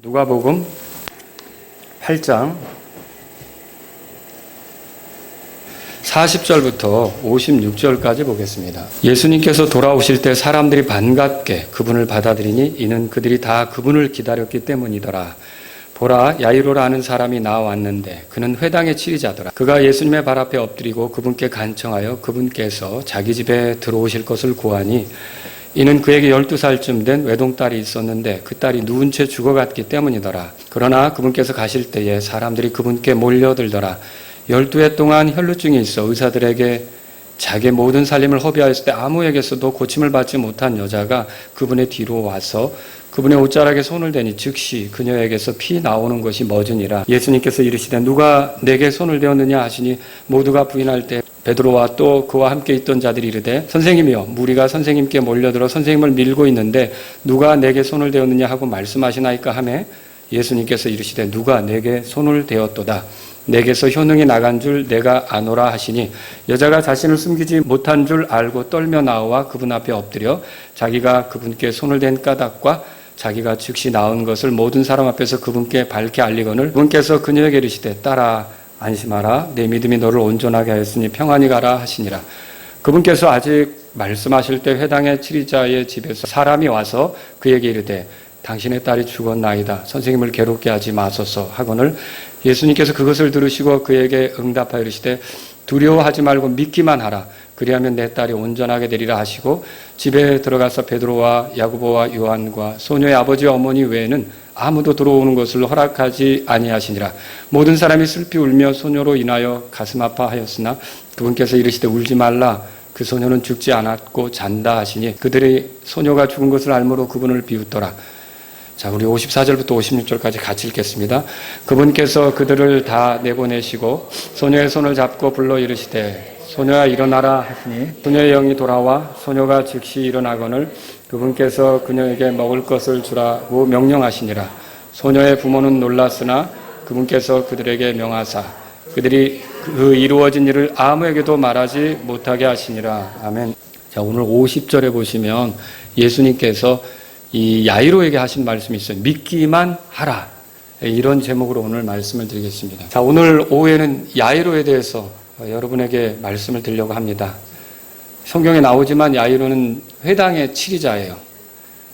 누가복음 8장 40절부터 56절까지 보겠습니다. 예수님께서 돌아오실 때 사람들이 반갑게 그분을 받아들이니 이는 그들이 다 그분을 기다렸기 때문이더라. 보라, 야이로라는 사람이 나왔는데 그는 회당의 치리자더라. 그가 예수님의 발 앞에 엎드리고 그분께 간청하여 그분께서 자기 집에 들어오실 것을 구하니 이는 그에게 12살쯤 된 외동딸이 있었는데 그 딸이 누운 채 죽어갔기 때문이더라. 그러나 그분께서 가실 때에 사람들이 그분께 몰려들더라. 12해 동안 혈루증이 있어 의사들에게 자기의 모든 살림을 허비하였을 때 아무에게서도 고침을 받지 못한 여자가 그분의 뒤로 와서 그분의 옷자락에 손을 대니 즉시 그녀에게서 피 나오는 것이 멎으니라. 예수님께서 이르시되 누가 내게 손을 대었느냐 하시니 모두가 부인할 때 베드로와 또 그와 함께 있던 자들이 이르되 선생님이여, 무리가 선생님께 몰려들어 선생님을 밀고 있는데 누가 내게 손을 대었느냐 하고 말씀하시나이까 하매 예수님께서 이르시되 누가 내게 손을 대었도다. 내게서 효능이 나간 줄 내가 아노라 하시니 여자가 자신을 숨기지 못한 줄 알고 떨며 나와 그분 앞에 엎드려 자기가 그분께 손을 댄 까닭과 자기가 즉시 나은 것을 모든 사람 앞에서 그분께 밝게 알리거늘 그분께서 그녀에게 이르시되 딸아 안심하라, 내 믿음이 너를 온전하게 하였으니 평안히 가라 하시니라. 그분께서 아직 말씀하실 때 회당의 치리자의 집에서 사람이 와서 그에게 이르되 당신의 딸이 죽었나이다. 선생님을 괴롭게 하지 마소서 하거늘 예수님께서 그것을 들으시고 그에게 응답하여 이르시되 두려워하지 말고 믿기만 하라. 그리하면 내 딸이 온전하게 되리라 하시고 집에 들어가서 베드로와 야고보와 요한과 소녀의 아버지와 어머니 외에는 아무도 들어오는 것을 허락하지 아니하시니라. 모든 사람이 슬피 울며 소녀로 인하여 가슴 아파하였으나 그분께서 이르시되 울지 말라. 그 소녀는 죽지 않았고 잔다 하시니 그들이 소녀가 죽은 것을 알므로 그분을 비웃더라. 자, 우리 54절부터 56절까지 같이 읽겠습니다. 그분께서 그들을 다 내보내시고 소녀의 손을 잡고 불러 이르시되 소녀야 일어나라 하시니 소녀의 영이 돌아와 소녀가 즉시 일어나거늘 그분께서 그녀에게 먹을 것을 주라고 명령하시니라. 소녀의 부모는 놀랐으나 그분께서 그들에게 명하사 그들이 그 이루어진 일을 아무에게도 말하지 못하게 하시니라. 아멘. 자, 오늘 50절에 보시면 예수님께서 이 야이로에게 하신 말씀이 있어요. 믿기만 하라. 이런 제목으로 오늘 말씀을 드리겠습니다. 자, 오늘 오후에는 야이로에 대해서 여러분에게 말씀을 드리려고 합니다. 성경에 나오지만 야이로는 회당의 치리자예요.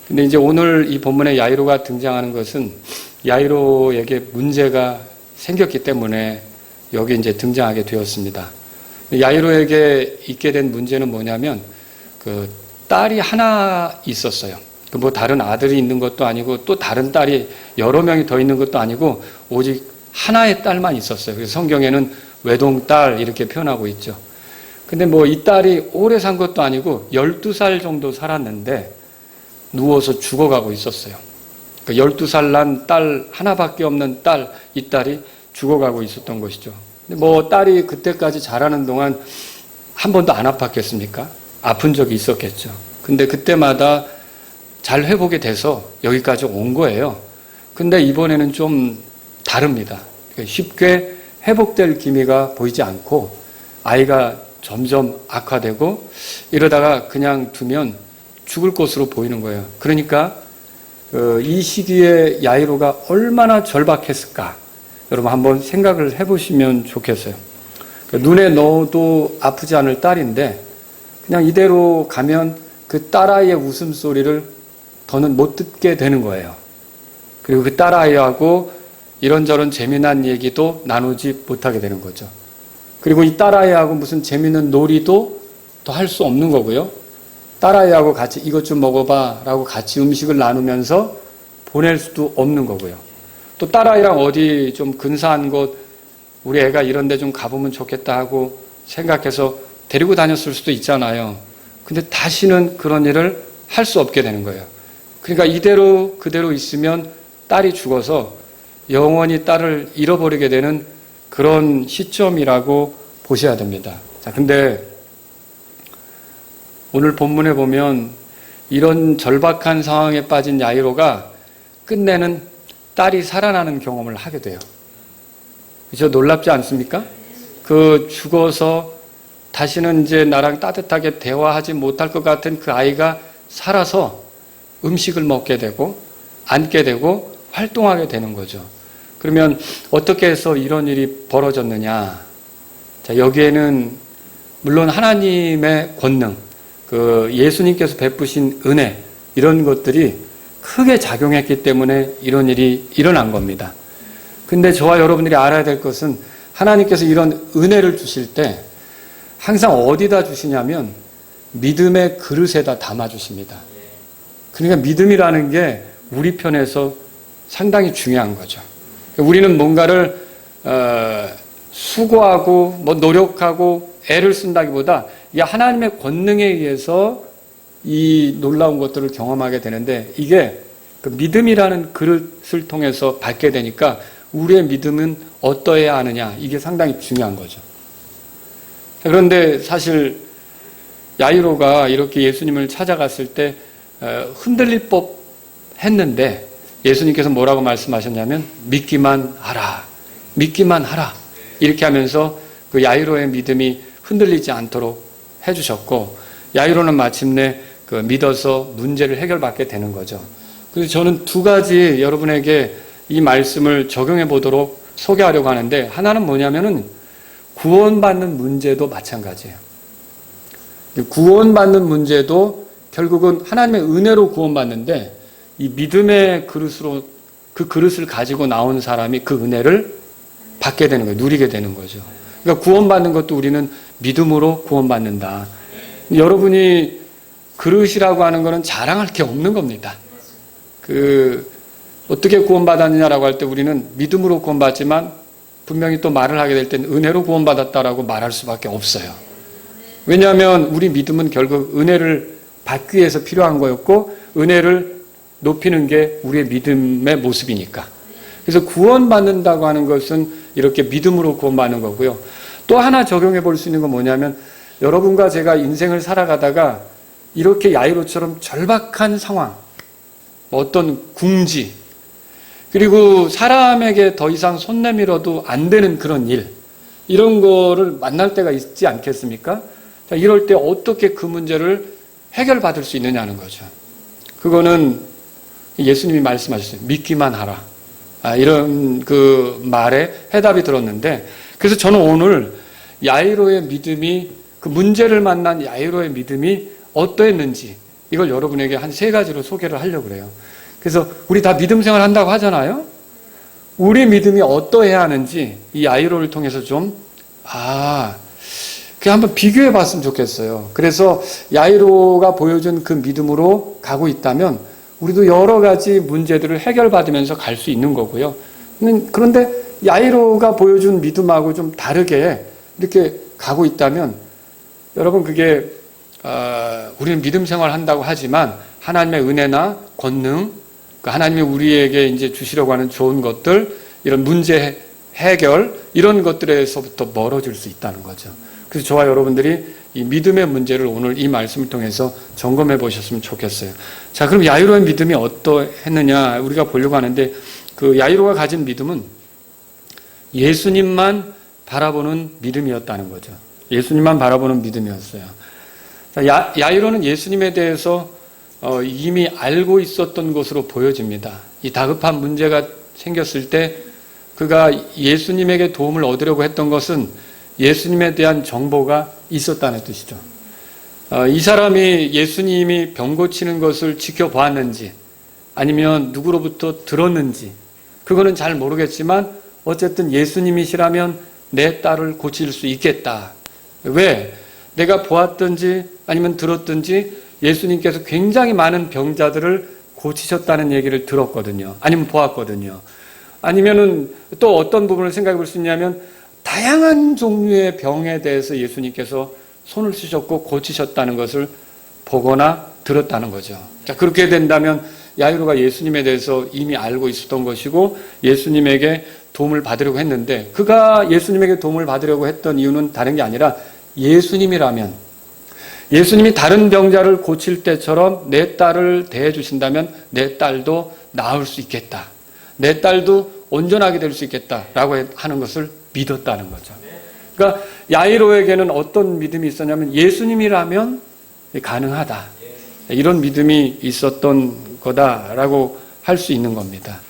근데 이제 오늘 이 본문에 야이로가 등장하는 것은 야이로에게 문제가 생겼기 때문에 여기 이제 등장하게 되었습니다. 야이로에게 있게 된 문제는 뭐냐면 그 딸이 하나 있었어요. 뭐 다른 아들이 있는 것도 아니고 또 다른 딸이 여러 명이 더 있는 것도 아니고 오직 하나의 딸만 있었어요. 그래서 성경에는 외동딸 이렇게 표현하고 있죠. 근데 뭐 이 딸이 오래 산 것도 아니고 12살 정도 살았는데 누워서 죽어가고 있었어요. 그러니까 12살 난 딸 하나밖에 없는 딸, 이 딸이 죽어가고 있었던 것이죠. 근데 뭐 딸이 그때까지 자라는 동안 한 번도 안 아팠겠습니까? 아픈 적이 있었겠죠. 근데 그때마다 잘 회복이 돼서 여기까지 온 거예요. 근데 이번에는 좀 다릅니다. 쉽게 회복될 기미가 보이지 않고 아이가 점점 악화되고 이러다가 그냥 두면 죽을 것으로 보이는 거예요. 그러니까 이 시기에 야이로가 얼마나 절박했을까? 여러분 한번 생각을 해보시면 좋겠어요. 눈에 넣어도 아프지 않을 딸인데 그냥 이대로 가면 그 딸아이의 웃음소리를 더는 못 듣게 되는 거예요. 그리고 그 딸아이하고 이런저런 재미난 얘기도 나누지 못하게 되는 거죠. 그리고 이 딸아이하고 무슨 재미있는 놀이도 또 할 수 없는 거고요. 딸아이하고 같이 이것 좀 먹어봐 라고 같이 음식을 나누면서 보낼 수도 없는 거고요. 또 딸아이랑 어디 좀 근사한 곳, 우리 애가 이런 데 좀 가보면 좋겠다 하고 생각해서 데리고 다녔을 수도 있잖아요. 근데 다시는 그런 일을 할 수 없게 되는 거예요. 그러니까 이대로 그대로 있으면 딸이 죽어서 영원히 딸을 잃어버리게 되는 그런 시점이라고 보셔야 됩니다. 자, 근데 오늘 본문에 보면 이런 절박한 상황에 빠진 야이로가 끝내는 딸이 살아나는 경험을 하게 돼요. 그죠? 놀랍지 않습니까? 그 죽어서 다시는 이제 나랑 따뜻하게 대화하지 못할 것 같은 그 아이가 살아서 음식을 먹게 되고 앉게 되고 활동하게 되는 거죠. 그러면 어떻게 해서 이런 일이 벌어졌느냐? 자, 여기에는 물론 하나님의 권능, 그 예수님께서 베푸신 은혜, 이런 것들이 크게 작용했기 때문에 이런 일이 일어난 겁니다. 근데 저와 여러분들이 알아야 될 것은 하나님께서 이런 은혜를 주실 때 항상 어디다 주시냐면 믿음의 그릇에다 담아주십니다. 그러니까 믿음이라는 게 우리 편에서 상당히 중요한 거죠. 우리는 뭔가를 수고하고 노력하고 애를 쓴다기보다 이 하나님의 권능에 의해서 이 놀라운 것들을 경험하게 되는데, 이게 그 믿음이라는 그릇을 통해서 받게 되니까 우리의 믿음은 어떠해야 하느냐, 이게 상당히 중요한 거죠. 그런데 사실 야이로가 이렇게 예수님을 찾아갔을 때 흔들릴 법 했는데 예수님께서 뭐라고 말씀하셨냐면 믿기만 하라, 믿기만 하라, 이렇게 하면서 그 야이로의 믿음이 흔들리지 않도록 해주셨고, 야이로는 마침내 그 믿어서 문제를 해결받게 되는 거죠. 그래서 저는 두 가지 여러분에게 이 말씀을 적용해 보도록 소개하려고 하는데, 하나는 뭐냐면은 구원받는 문제도 마찬가지예요. 구원받는 문제도 결국은 하나님의 은혜로 구원받는데, 이 믿음의 그릇으로 그 그릇을 가지고 나온 사람이 그 은혜를 받게 되는 거예요. 누리게 되는 거죠. 그러니까 구원받는 것도 우리는 믿음으로 구원받는다. 여러분이 그릇이라고 하는 것은 자랑할 게 없는 겁니다. 어떻게 구원받았느냐라고 할 때 우리는 믿음으로 구원받지만 분명히 또 말을 하게 될 때는 은혜로 구원받았다라고 말할 수밖에 없어요. 왜냐하면 우리 믿음은 결국 은혜를 받기 위해서 필요한 거였고, 은혜를 높이는 게 우리의 믿음의 모습이니까. 그래서 구원받는다고 하는 것은 이렇게 믿음으로 구원받는 거고요. 또 하나 적용해 볼 수 있는 건 뭐냐면, 여러분과 제가 인생을 살아가다가 이렇게 야이로처럼 절박한 상황, 어떤 궁지, 그리고 사람에게 더 이상 손 내밀어도 안 되는 그런 일, 이런 거를 만날 때가 있지 않겠습니까? 자, 이럴 때 어떻게 그 문제를 해결받을 수 있느냐는 거죠. 그거는 예수님이 말씀하셨어요. 믿기만 하라. 이런 그 말에 해답이 들었는데, 그래서 저는 오늘 야이로의 믿음이, 그 문제를 만난 야이로의 믿음이 어떠했는지, 이걸 여러분에게 한 3가지로 소개를 하려고 그래요. 그래서 우리 다 믿음 생활 한다고 하잖아요. 우리 믿음이 어떠해야 하는지 이 야이로를 통해서 좀 그냥 한번 비교해 봤으면 좋겠어요. 그래서 야이로가 보여준 그 믿음으로 가고 있다면 우리도 여러 가지 문제들을 해결받으면서 갈 수 있는 거고요. 그런데 야이로가 보여준 믿음하고 좀 다르게 이렇게 가고 있다면, 여러분, 그게 우리는 믿음 생활을 한다고 하지만 하나님의 은혜나 권능, 하나님이 우리에게 이제 주시려고 하는 좋은 것들, 이런 문제 해결, 이런 것들에서부터 멀어질 수 있다는 거죠. 그래서 저와 여러분들이 이 믿음의 문제를 오늘 이 말씀을 통해서 점검해 보셨으면 좋겠어요. 자, 그럼 야이로의 믿음이 어떠했느냐 우리가 보려고 하는데, 그 야이로가 가진 믿음은 예수님만 바라보는 믿음이었다는 거죠. 예수님만 바라보는 믿음이었어요. 자, 야이로는 예수님에 대해서 이미 알고 있었던 것으로 보여집니다. 이 다급한 문제가 생겼을 때 그가 예수님에게 도움을 얻으려고 했던 것은 예수님에 대한 정보가 있었다는 뜻이죠. 이 사람이 예수님이 병 고치는 것을 지켜보았는지 아니면 누구로부터 들었는지 그거는 잘 모르겠지만 어쨌든 예수님이시라면 내 딸을 고칠 수 있겠다. 왜? 내가 보았든지 아니면 들었든지 예수님께서 굉장히 많은 병자들을 고치셨다는 얘기를 들었거든요. 아니면 보았거든요. 아니면은 또 어떤 부분을 생각해 볼 수 있냐면 다양한 종류의 병에 대해서 예수님께서 손을 쓰셨고 고치셨다는 것을 보거나 들었다는 거죠. 자, 그렇게 된다면 야이로가 예수님에 대해서 이미 알고 있었던 것이고 예수님에게 도움을 받으려고 했는데, 그가 예수님에게 도움을 받으려고 했던 이유는 다른 게 아니라 예수님이라면, 예수님이 다른 병자를 고칠 때처럼 내 딸을 대해주신다면 내 딸도 나을 수 있겠다. 내 딸도 온전하게 될 수 있겠다라고 하는 것을 믿었다는 거죠. 그러니까 야이로에게는 어떤 믿음이 있었냐면 예수님이라면 가능하다. 이런 믿음이 있었던 거다라고 할 수 있는 겁니다.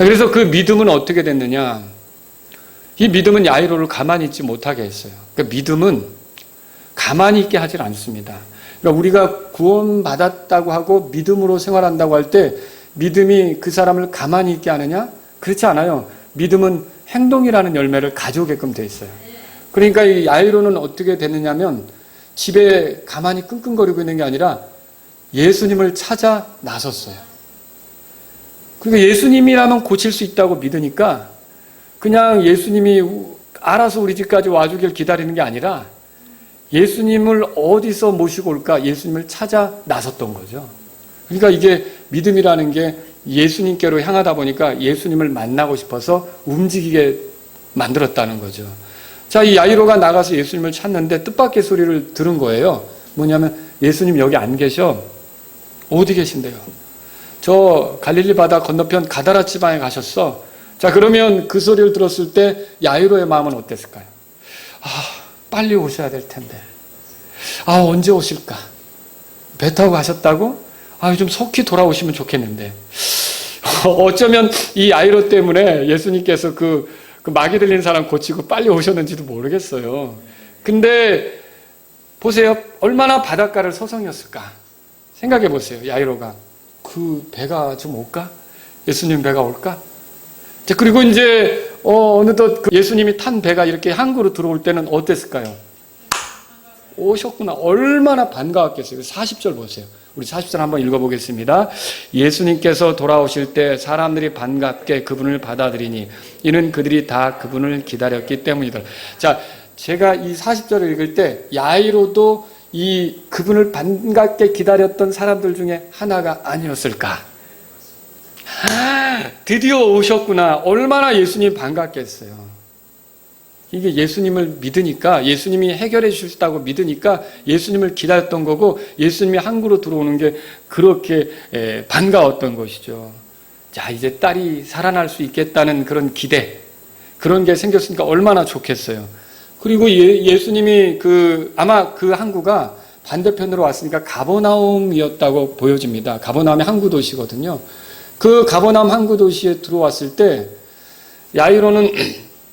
그래서 그 믿음은 어떻게 됐느냐? 이 믿음은 야이로를 가만히 있지 못하게 했어요. 그러니까 믿음은 가만히 있게 하질 않습니다. 그러니까 우리가 구원받았다고 하고 믿음으로 생활한다고 할 때 믿음이 그 사람을 가만히 있게 하느냐? 그렇지 않아요. 믿음은 행동이라는 열매를 가져오게끔 돼 있어요. 그러니까 이 야이로는 어떻게 됐느냐면 집에 가만히 끙끙거리고 있는 게 아니라 예수님을 찾아 나섰어요. 그러니까 예수님이라면 고칠 수 있다고 믿으니까 그냥 예수님이 알아서 우리 집까지 와주길 기다리는 게 아니라 예수님을 어디서 모시고 올까? 예수님을 찾아 나섰던 거죠. 그러니까 이게 믿음이라는 게 예수님께로 향하다 보니까 예수님을 만나고 싶어서 움직이게 만들었다는 거죠. 자, 이 야이로가 나가서 예수님을 찾는데 뜻밖의 소리를 들은 거예요. 뭐냐면 예수님 여기 안 계셔. 어디 계신데요? 저 갈릴리 바다 건너편 가다라 지방에 가셨어. 자, 그러면 그 소리를 들었을 때 야이로의 마음은 어땠을까요? 빨리 오셔야 될 텐데. 언제 오실까? 배 타고 가셨다고? 좀 속히 돌아오시면 좋겠는데. 어쩌면 이 야이로 때문에 예수님께서 그 마귀 들린 사람 고치고 빨리 오셨는지도 모르겠어요. 근데 보세요. 얼마나 바닷가를 서성였을까? 생각해 보세요. 야이로가. 그 배가 좀 올까? 예수님 배가 올까? 자, 그리고 이제 어느덧 그 예수님이 탄 배가 이렇게 항구로 들어올 때는 어땠을까요? 오셨구나. 얼마나 반가웠겠어요. 40절 보세요. 우리 40절 한번 읽어보겠습니다. 예수님께서 돌아오실 때 사람들이 반갑게 그분을 받아들이니 이는 그들이 다 그분을 기다렸기 때문이더라. 자, 제가 이 40절을 읽을 때 야이로도 이 그분을 반갑게 기다렸던 사람들 중에 하나가 아니었을까? 드디어 오셨구나. 얼마나 예수님 반갑겠어요. 이게 예수님을 믿으니까, 예수님이 해결해 주실 수 있다고 믿으니까 예수님을 기다렸던 거고 예수님이 항구로 들어오는 게 그렇게 반가웠던 것이죠. 자, 이제 딸이 살아날 수 있겠다는 그런 기대, 그런 게 생겼으니까 얼마나 좋겠어요. 그리고 예수님이 아마 그 항구가 반대편으로 왔으니까 가버나움이었다고 보여집니다. 가버나움이 항구 도시거든요. 그 가버나움 항구 도시에 들어왔을 때 야이로는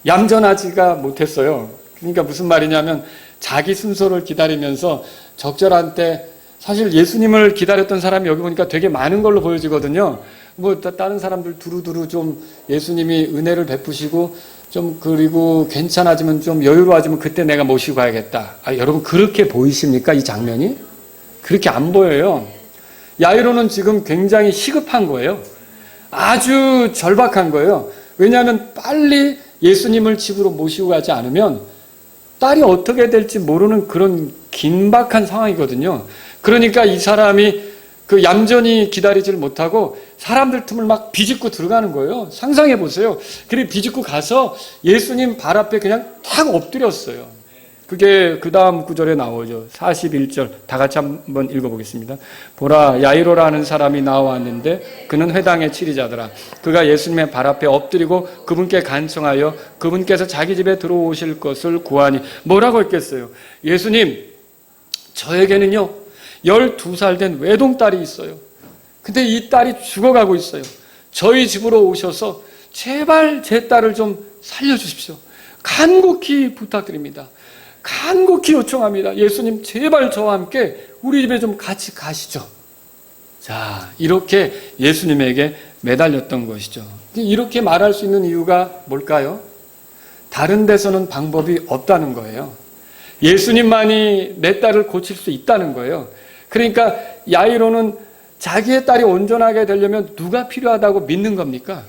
얌전하지가 못했어요. 그러니까 무슨 말이냐면 자기 순서를 기다리면서 적절한 때, 사실 예수님을 기다렸던 사람이 여기 보니까 되게 많은 걸로 보여지거든요. 뭐 다른 사람들 두루두루 좀 예수님이 은혜를 베푸시고 좀 그리고 괜찮아지면 좀 여유로워지면 그때 내가 모시고 가야겠다. 여러분 그렇게 보이십니까? 이 장면이? 그렇게 안 보여요. 야이로는 지금 굉장히 시급한 거예요. 아주 절박한 거예요. 왜냐하면 빨리 예수님을 집으로 모시고 가지 않으면 딸이 어떻게 될지 모르는 그런 긴박한 상황이거든요. 그러니까 이 사람이 얌전히 기다리지를 못하고 사람들 틈을 막 비집고 들어가는 거예요. 상상해 보세요. 그리고 비집고 가서 예수님 발 앞에 그냥 탁 엎드렸어요. 그게 그 다음 구절에 나오죠. 41절 다 같이 한번 읽어보겠습니다. 보라, 야이로라는 사람이 나왔는데 그는 회당의 치리자더라. 그가 예수님의 발 앞에 엎드리고 그분께 간청하여 그분께서 자기 집에 들어오실 것을 구하니. 뭐라고 했겠어요? 예수님, 저에게는요 12살 된 외동딸이 있어요. 근데 이 딸이 죽어가고 있어요. 저희 집으로 오셔서 제발 제 딸을 좀 살려주십시오. 간곡히 부탁드립니다. 간곡히 요청합니다. 예수님 제발 저와 함께 우리 집에 좀 같이 가시죠. 자, 이렇게 예수님에게 매달렸던 것이죠. 이렇게 말할 수 있는 이유가 뭘까요? 다른 데서는 방법이 없다는 거예요. 예수님만이 내 딸을 고칠 수 있다는 거예요. 그러니까 야이로는 자기의 딸이 온전하게 되려면 누가 필요하다고 믿는 겁니까?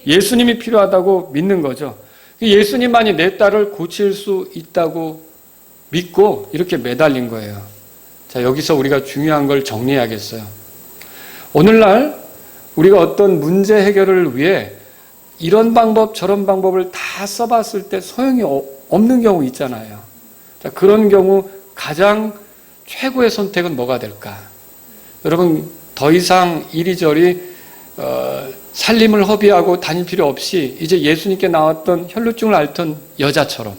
예수님이 필요하다고 믿는 거죠. 예수님만이 내 딸을 고칠 수 있다고 믿고 이렇게 매달린 거예요. 자, 여기서 우리가 중요한 걸 정리해야겠어요. 오늘날 우리가 어떤 문제 해결을 위해 이런 방법 저런 방법을 다 써봤을 때 소용이 없는 경우 있잖아요. 자, 그런 경우 가장 최고의 선택은 뭐가 될까? 여러분 더 이상 이리저리 살림을 허비하고 다닐 필요 없이 이제 예수님께 나왔던 혈루증을 앓던 여자처럼,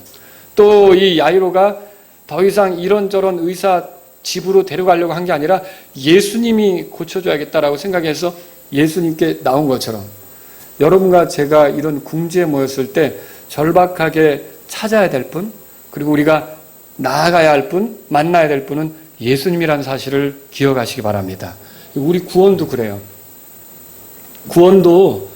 또 이 야이로가 더 이상 이런저런 의사 집으로 데려가려고 한 게 아니라 예수님이 고쳐줘야겠다라고 생각해서 예수님께 나온 것처럼 여러분과 제가 이런 궁지에 모였을 때 절박하게 찾아야 될 분, 그리고 우리가 나아가야 할 분, 만나야 될 분은 예수님이라는 사실을 기억하시기 바랍니다. 우리 구원도 그래요. 구원도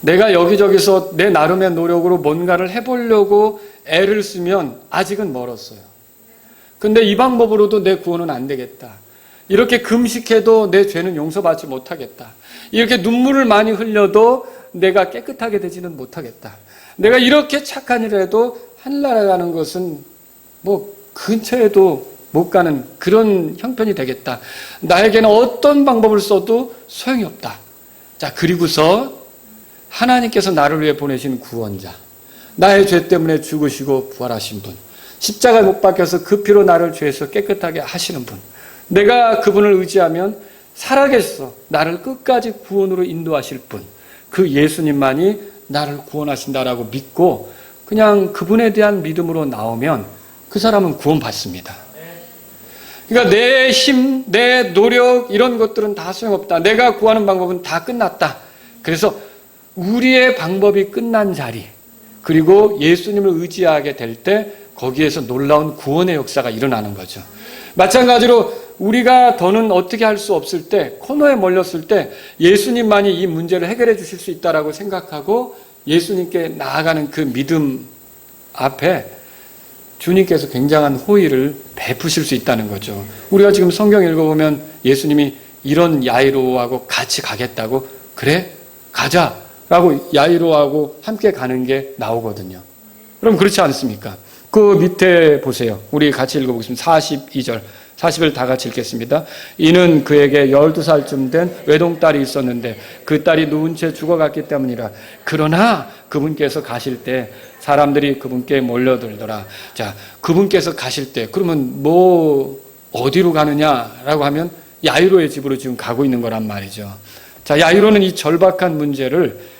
내가 여기저기서 내 나름의 노력으로 뭔가를 해보려고 애를 쓰면 아직은 멀었어요. 근데 이 방법으로도 내 구원은 안 되겠다. 이렇게 금식해도 내 죄는 용서받지 못하겠다. 이렇게 눈물을 많이 흘려도 내가 깨끗하게 되지는 못하겠다. 내가 이렇게 착한 일을 해도 하늘나라 가는 것은 뭐 근처에도 못 가는 그런 형편이 되겠다. 나에게는 어떤 방법을 써도 소용이 없다. 자, 그리고서 하나님께서 나를 위해 보내신 구원자, 나의 죄 때문에 죽으시고 부활하신 분, 십자가에 못 박혀서 그 피로 나를 죄에서 깨끗하게 하시는 분, 내가 그분을 의지하면 살아계셔서 나를 끝까지 구원으로 인도하실 분, 그 예수님만이 나를 구원하신다라고 믿고 그냥 그분에 대한 믿음으로 나오면 그 사람은 구원받습니다. 그러니까 내 힘, 내 노력 이런 것들은 다 소용없다. 내가 구하는 방법은 다 끝났다. 그래서 우리의 방법이 끝난 자리, 그리고 예수님을 의지하게 될 때 거기에서 놀라운 구원의 역사가 일어나는 거죠. 마찬가지로 우리가 더는 어떻게 할 수 없을 때, 코너에 몰렸을 때 예수님만이 이 문제를 해결해 주실 수 있다라고 생각하고 예수님께 나아가는 그 믿음 앞에 주님께서 굉장한 호의를 베푸실 수 있다는 거죠. 우리가 지금 성경 읽어보면 예수님이 이런 야이로하고 같이 가겠다고, 그래? 가자! 라고 야이로하고 함께 가는 게 나오거든요. 그럼 그렇지 않습니까? 그 밑에 보세요. 우리 같이 읽어보겠습니다. 42절. 40을 다 같이 읽겠습니다. 이는 그에게 12살쯤 된 외동딸이 있었는데 그 딸이 누운 채 죽어갔기 때문이라. 그러나 그분께서 가실 때 사람들이 그분께 몰려들더라. 자, 그분께서 가실 때 그러면 뭐 어디로 가느냐라고 하면 야이로의 집으로 지금 가고 있는 거란 말이죠. 자, 야이로는 이 절박한 문제를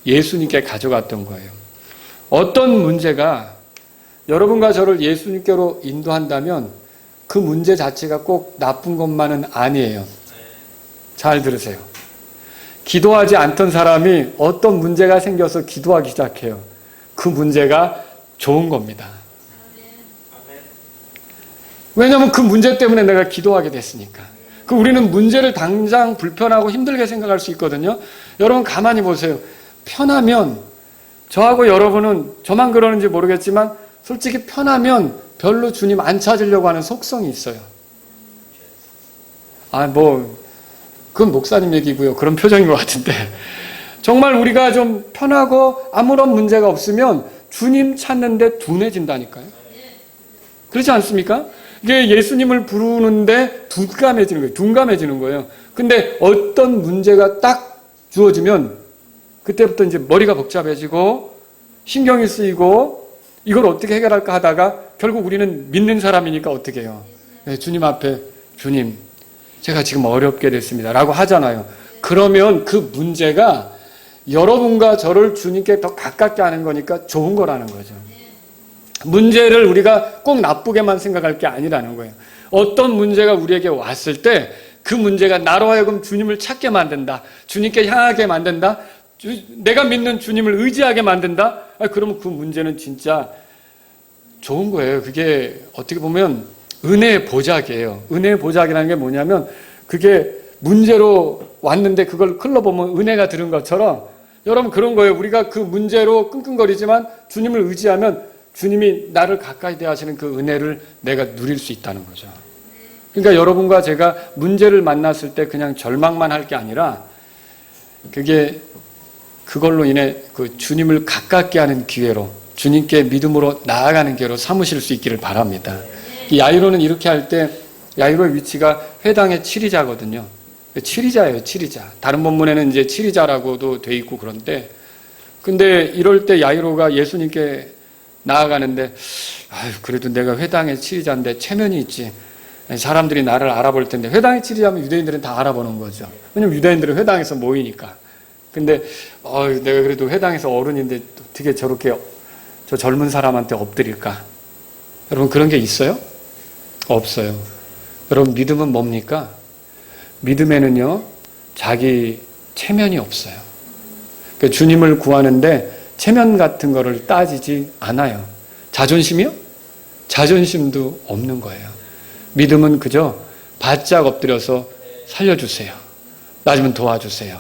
예수님께 가져갔던 거예요. 어떤 문제가 여러분과 저를 예수님께로 인도한다면 그 문제 자체가 꼭 나쁜 것만은 아니에요. 잘 들으세요. 기도하지 않던 사람이 어떤 문제가 생겨서 기도하기 시작해요. 그 문제가 좋은 겁니다. 왜냐하면 그 문제 때문에 내가 기도하게 됐으니까. 그 우리는 문제를 당장 불편하고 힘들게 생각할 수 있거든요. 여러분 가만히 보세요. 편하면, 저하고 여러분은 저만 그러는지 모르겠지만 솔직히 편하면 별로 주님 안 찾으려고 하는 속성이 있어요. 그건 목사님 얘기고요. 그런 표정인 것 같은데. 정말 우리가 좀 편하고 아무런 문제가 없으면 주님 찾는데 둔해진다니까요. 그렇지 않습니까? 이게 예수님을 부르는데 둔감해지는 거예요. 근데 어떤 문제가 딱 주어지면 그때부터 이제 머리가 복잡해지고 신경이 쓰이고 이걸 어떻게 해결할까 하다가 결국 우리는 믿는 사람이니까 어떻게 해요? 네, 주님 앞에 주님 제가 지금 어렵게 됐습니다 라고 하잖아요. 그러면 그 문제가 여러분과 저를 주님께 더 가깝게 하는 거니까 좋은 거라는 거죠. 문제를 우리가 꼭 나쁘게만 생각할 게 아니라는 거예요. 어떤 문제가 우리에게 왔을 때 그 문제가 나로 하여금 주님을 찾게 만든다. 주님께 향하게 만든다. 내가 믿는 주님을 의지하게 만든다. 그러면 그 문제는 진짜 좋은 거예요. 그게 어떻게 보면 은혜의 보작이에요. 은혜의 보작이라는 게 뭐냐면 그게 문제로 왔는데 그걸 흘러보면 은혜가 들은 것처럼 여러분 그런 거예요. 우리가 그 문제로 끙끙거리지만 주님을 의지하면 주님이 나를 가까이 대하시는 그 은혜를 내가 누릴 수 있다는 거죠. 그러니까 여러분과 제가 문제를 만났을 때 그냥 절망만 할 게 아니라 그걸로 인해 그 주님을 가깝게 하는 기회로 주님께 믿음으로 나아가는 기회로 삼으실 수 있기를 바랍니다. 야이로는 이렇게 할 때 야이로의 위치가 회당의 치리자거든요. 치리자예요, 치리자. 다른 본문에는 이제 치리자라고도 돼 있고 그런데 근데 이럴 때 야이로가 예수님께 나아가는데 그래도 내가 회당의 치리자인데 체면이 있지. 사람들이 나를 알아볼 텐데 회당의 치리자면 유대인들은 다 알아보는 거죠. 왜냐면 유대인들은 회당에서 모이니까. 근데 내가 그래도 회당에서 어른인데 어떻게 저렇게 저 젊은 사람한테 엎드릴까? 여러분 그런 게 있어요? 없어요. 여러분 믿음은 뭡니까? 믿음에는요 자기 체면이 없어요. 그러니까 주님을 구하는데 체면 같은 거를 따지지 않아요. 자존심이요? 자존심도 없는 거예요. 믿음은 그저 바짝 엎드려서 살려주세요. 나 좀 도와주세요.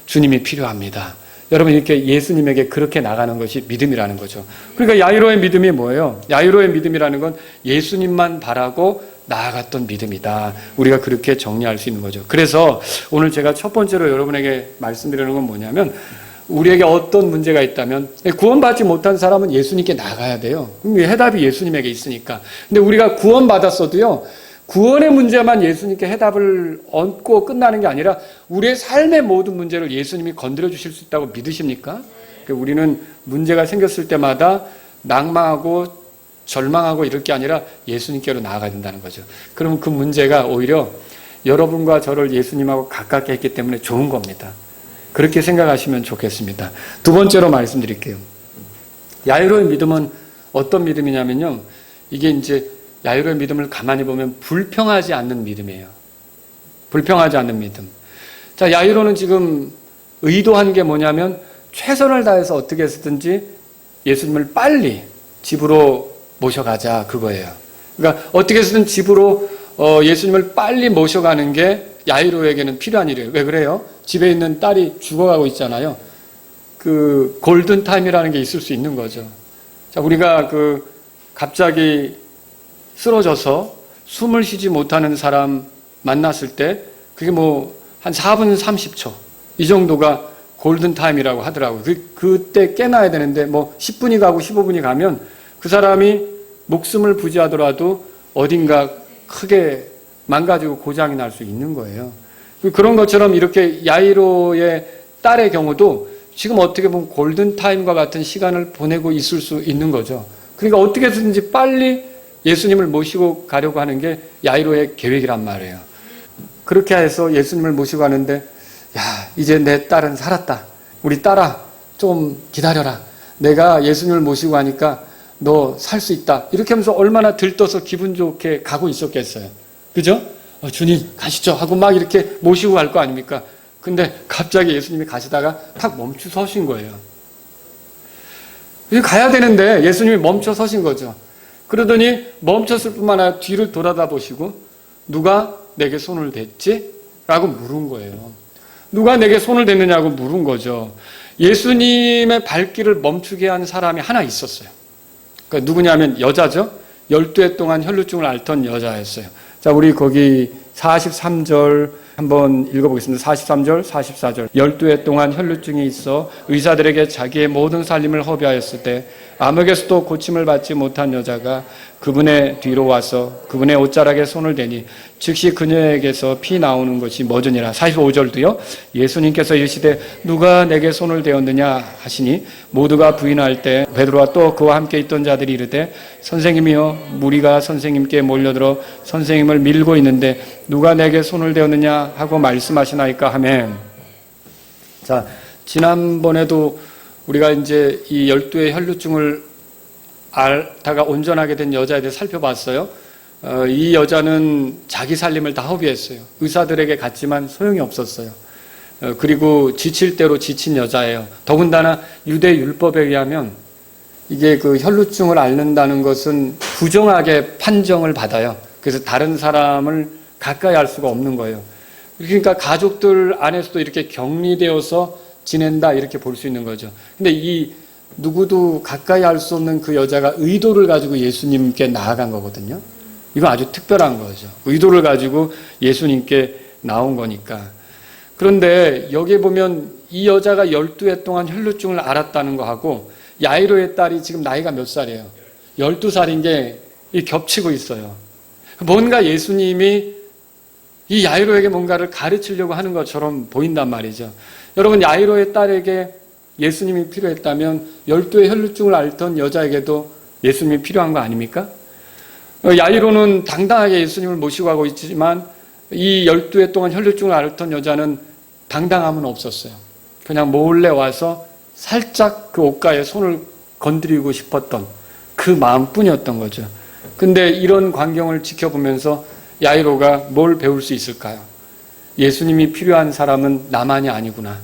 주님이 필요합니다. 여러분 이렇게 예수님에게 그렇게 나가는 것이 믿음이라는 거죠. 그러니까 야이로의 믿음이 뭐예요? 야이로의 믿음이라는 건 예수님만 바라고 나아갔던 믿음이다. 우리가 그렇게 정리할 수 있는 거죠. 그래서 오늘 제가 첫 번째로 여러분에게 말씀드리는 건 뭐냐면 우리에게 어떤 문제가 있다면 구원받지 못한 사람은 예수님께 나가야 돼요. 해답이 예수님에게 있으니까. 근데 우리가 구원받았어도요. 구원의 문제만 예수님께 해답을 얻고 끝나는 게 아니라 우리의 삶의 모든 문제를 예수님이 건드려 주실 수 있다고 믿으십니까? 우리는 문제가 생겼을 때마다 낭망하고 절망하고 이럴 게 아니라 예수님께로 나아가야 된다는 거죠. 그러면 그 문제가 오히려 여러분과 저를 예수님하고 가깝게 했기 때문에 좋은 겁니다. 그렇게 생각하시면 좋겠습니다. 두 번째로 말씀드릴게요. 야이로의 믿음은 어떤 믿음이냐면요. 이게 이제 야이로의 믿음을 가만히 보면 불평하지 않는 믿음이에요. 불평하지 않는 믿음. 자, 야이로는 지금 의도한 게 뭐냐면 최선을 다해서 어떻게 해서든지 예수님을 빨리 집으로 모셔가자 그거예요. 그러니까 어떻게 해서든 집으로 예수님을 빨리 모셔가는 게 야이로에게는 필요한 일이에요. 왜 그래요? 집에 있는 딸이 죽어가고 있잖아요. 그 골든타임이라는 게 있을 수 있는 거죠. 자, 우리가 갑자기 쓰러져서 숨을 쉬지 못하는 사람 만났을 때 그게 한 4분 30초 이 정도가 골든타임이라고 하더라고요. 그때 깨나야 되는데 10분이 가고 15분이 가면 그 사람이 목숨을 부지하더라도 어딘가 크게 망가지고 고장이 날 수 있는 거예요. 그런 것처럼 이렇게 야이로의 딸의 경우도 지금 어떻게 보면 골든타임과 같은 시간을 보내고 있을 수 있는 거죠. 그러니까 어떻게 해서든지 빨리 예수님을 모시고 가려고 하는 게 야이로의 계획이란 말이에요. 그렇게 해서 예수님을 모시고 가는데 이제 내 딸은 살았다. 우리 딸아 좀 기다려라. 내가 예수님을 모시고 가니까 너 살 수 있다. 이렇게 하면서 얼마나 들떠서 기분 좋게 가고 있었겠어요. 그죠? 주님 가시죠 하고 막 이렇게 모시고 갈 거 아닙니까? 근데 갑자기 예수님이 가시다가 탁 멈추 서신 거예요. 가야 되는데 예수님이 멈춰 서신 거죠. 그러더니 멈췄을 뿐만 아니라 뒤를 돌아다 보시고 누가 내게 손을 댔지? 라고 물은 거예요. 누가 내게 손을 댔느냐고 물은 거죠. 예수님의 발길을 멈추게 한 사람이 하나 있었어요. 그러니까 누구냐면 여자죠. 12해 동안 혈루증을 앓던 여자였어요. 자, 우리 거기 43절 한번 읽어보겠습니다. 43절, 44절. 12해 동안 혈루증이 있어 의사들에게 자기의 모든 살림을 허비하였을 때 암흑에서도 고침을 받지 못한 여자가 그분의 뒤로 와서 그분의 옷자락에 손을 대니 즉시 그녀에게서 피 나오는 것이 멎으니라. 45절도요. 예수님께서 이르시되 누가 내게 손을 대었느냐 하시니 모두가 부인할 때 베드로와 또 그와 함께 있던 자들이 이르되 선생님이여 무리가 선생님께 몰려들어 선생님을 밀고 있는데 누가 내게 손을 대었느냐 하고 말씀하시나이까 하매. 자, 지난번에도 우리가 이제 이 12의 혈루증을 앓다가 온전하게 된 여자에 대해 살펴봤어요. 이 여자는 자기 살림을 다 허비했어요. 의사들에게 갔지만 소용이 없었어요. 그리고 지칠 대로 지친 여자예요. 더군다나 유대 율법에 의하면 이게 혈루증을 앓는다는 것은 부정하게 판정을 받아요. 그래서 다른 사람을 가까이 할 수가 없는 거예요. 그러니까 가족들 안에서도 이렇게 격리되어서 지낸다 이렇게 볼 수 있는 거죠. 근데 이 누구도 가까이 할 수 없는 그 여자가 의도를 가지고 예수님께 나아간 거거든요. 이건 아주 특별한 거죠. 의도를 가지고 예수님께 나온 거니까. 그런데 여기에 보면 이 여자가 12해 동안 혈루증을 앓았다는 거하고 야이로의 딸이 지금 나이가 몇 살이에요? 12살인 게 겹치고 있어요. 뭔가 예수님이 이 야이로에게 뭔가를 가르치려고 하는 것처럼 보인단 말이죠. 여러분, 야이로의 딸에게 예수님이 필요했다면 12의 혈루증을 앓던 여자에게도 예수님이 필요한 거 아닙니까? 야이로는 당당하게 예수님을 모시고 가고 있지만 이 12해 동안 혈루증을 앓던 여자는 당당함은 없었어요. 그냥 몰래 와서 살짝 그 옷가에 손을 건드리고 싶었던 그 마음뿐이었던 거죠. 근데 이런 광경을 지켜보면서 야이로가 뭘 배울 수 있을까요? 예수님이 필요한 사람은 나만이 아니구나.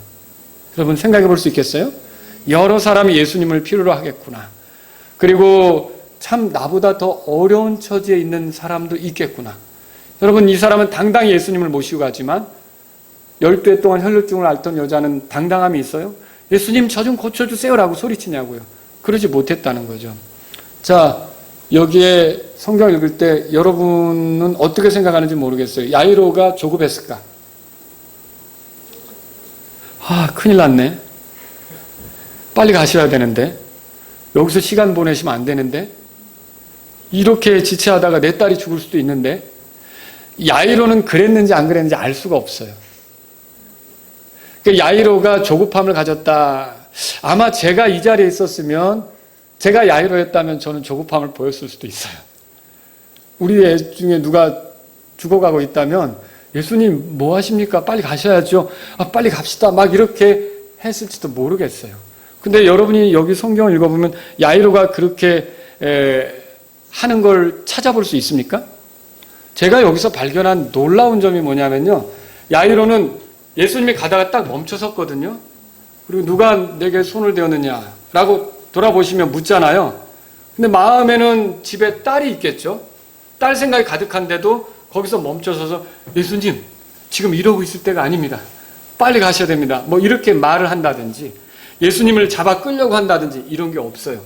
여러분 생각해 볼 수 있겠어요? 여러 사람이 예수님을 필요로 하겠구나. 그리고 참 나보다 더 어려운 처지에 있는 사람도 있겠구나. 여러분, 이 사람은 당당히 예수님을 모시고 가지만 12해 동안 혈루증을 앓던 여자는 당당함이 있어요? 예수님 저 좀 고쳐주세요라고 소리치냐고요. 그러지 못했다는 거죠. 자, 여기에 성경 읽을 때 여러분은 어떻게 생각하는지 모르겠어요. 야이로가 조급했을까? 큰일 났네. 빨리 가셔야 되는데. 여기서 시간 보내시면 안 되는데. 이렇게 지체하다가 내 딸이 죽을 수도 있는데. 야이로는 그랬는지 안 그랬는지 알 수가 없어요. 야이로가 조급함을 가졌다. 아마 제가 이 자리에 있었으면, 제가 야이로였다면 저는 조급함을 보였을 수도 있어요. 우리 애 중에 누가 죽어가고 있다면 예수님 뭐 하십니까? 빨리 가셔야죠. 빨리 갑시다. 막 이렇게 했을지도 모르겠어요. 근데 여러분이 여기 성경을 읽어보면 야이로가 그렇게 하는 걸 찾아볼 수 있습니까? 제가 여기서 발견한 놀라운 점이 뭐냐면요. 야이로는 예수님이 가다가 딱 멈춰섰거든요. 그리고 누가 내게 손을 대었느냐라고 돌아보시면 묻잖아요. 근데 마음에는 집에 딸이 있겠죠. 딸 생각이 가득한데도 거기서 멈춰서서 예수님 지금 이러고 있을 때가 아닙니다. 빨리 가셔야 됩니다. 뭐 이렇게 말을 한다든지 예수님을 잡아 끌려고 한다든지 이런 게 없어요.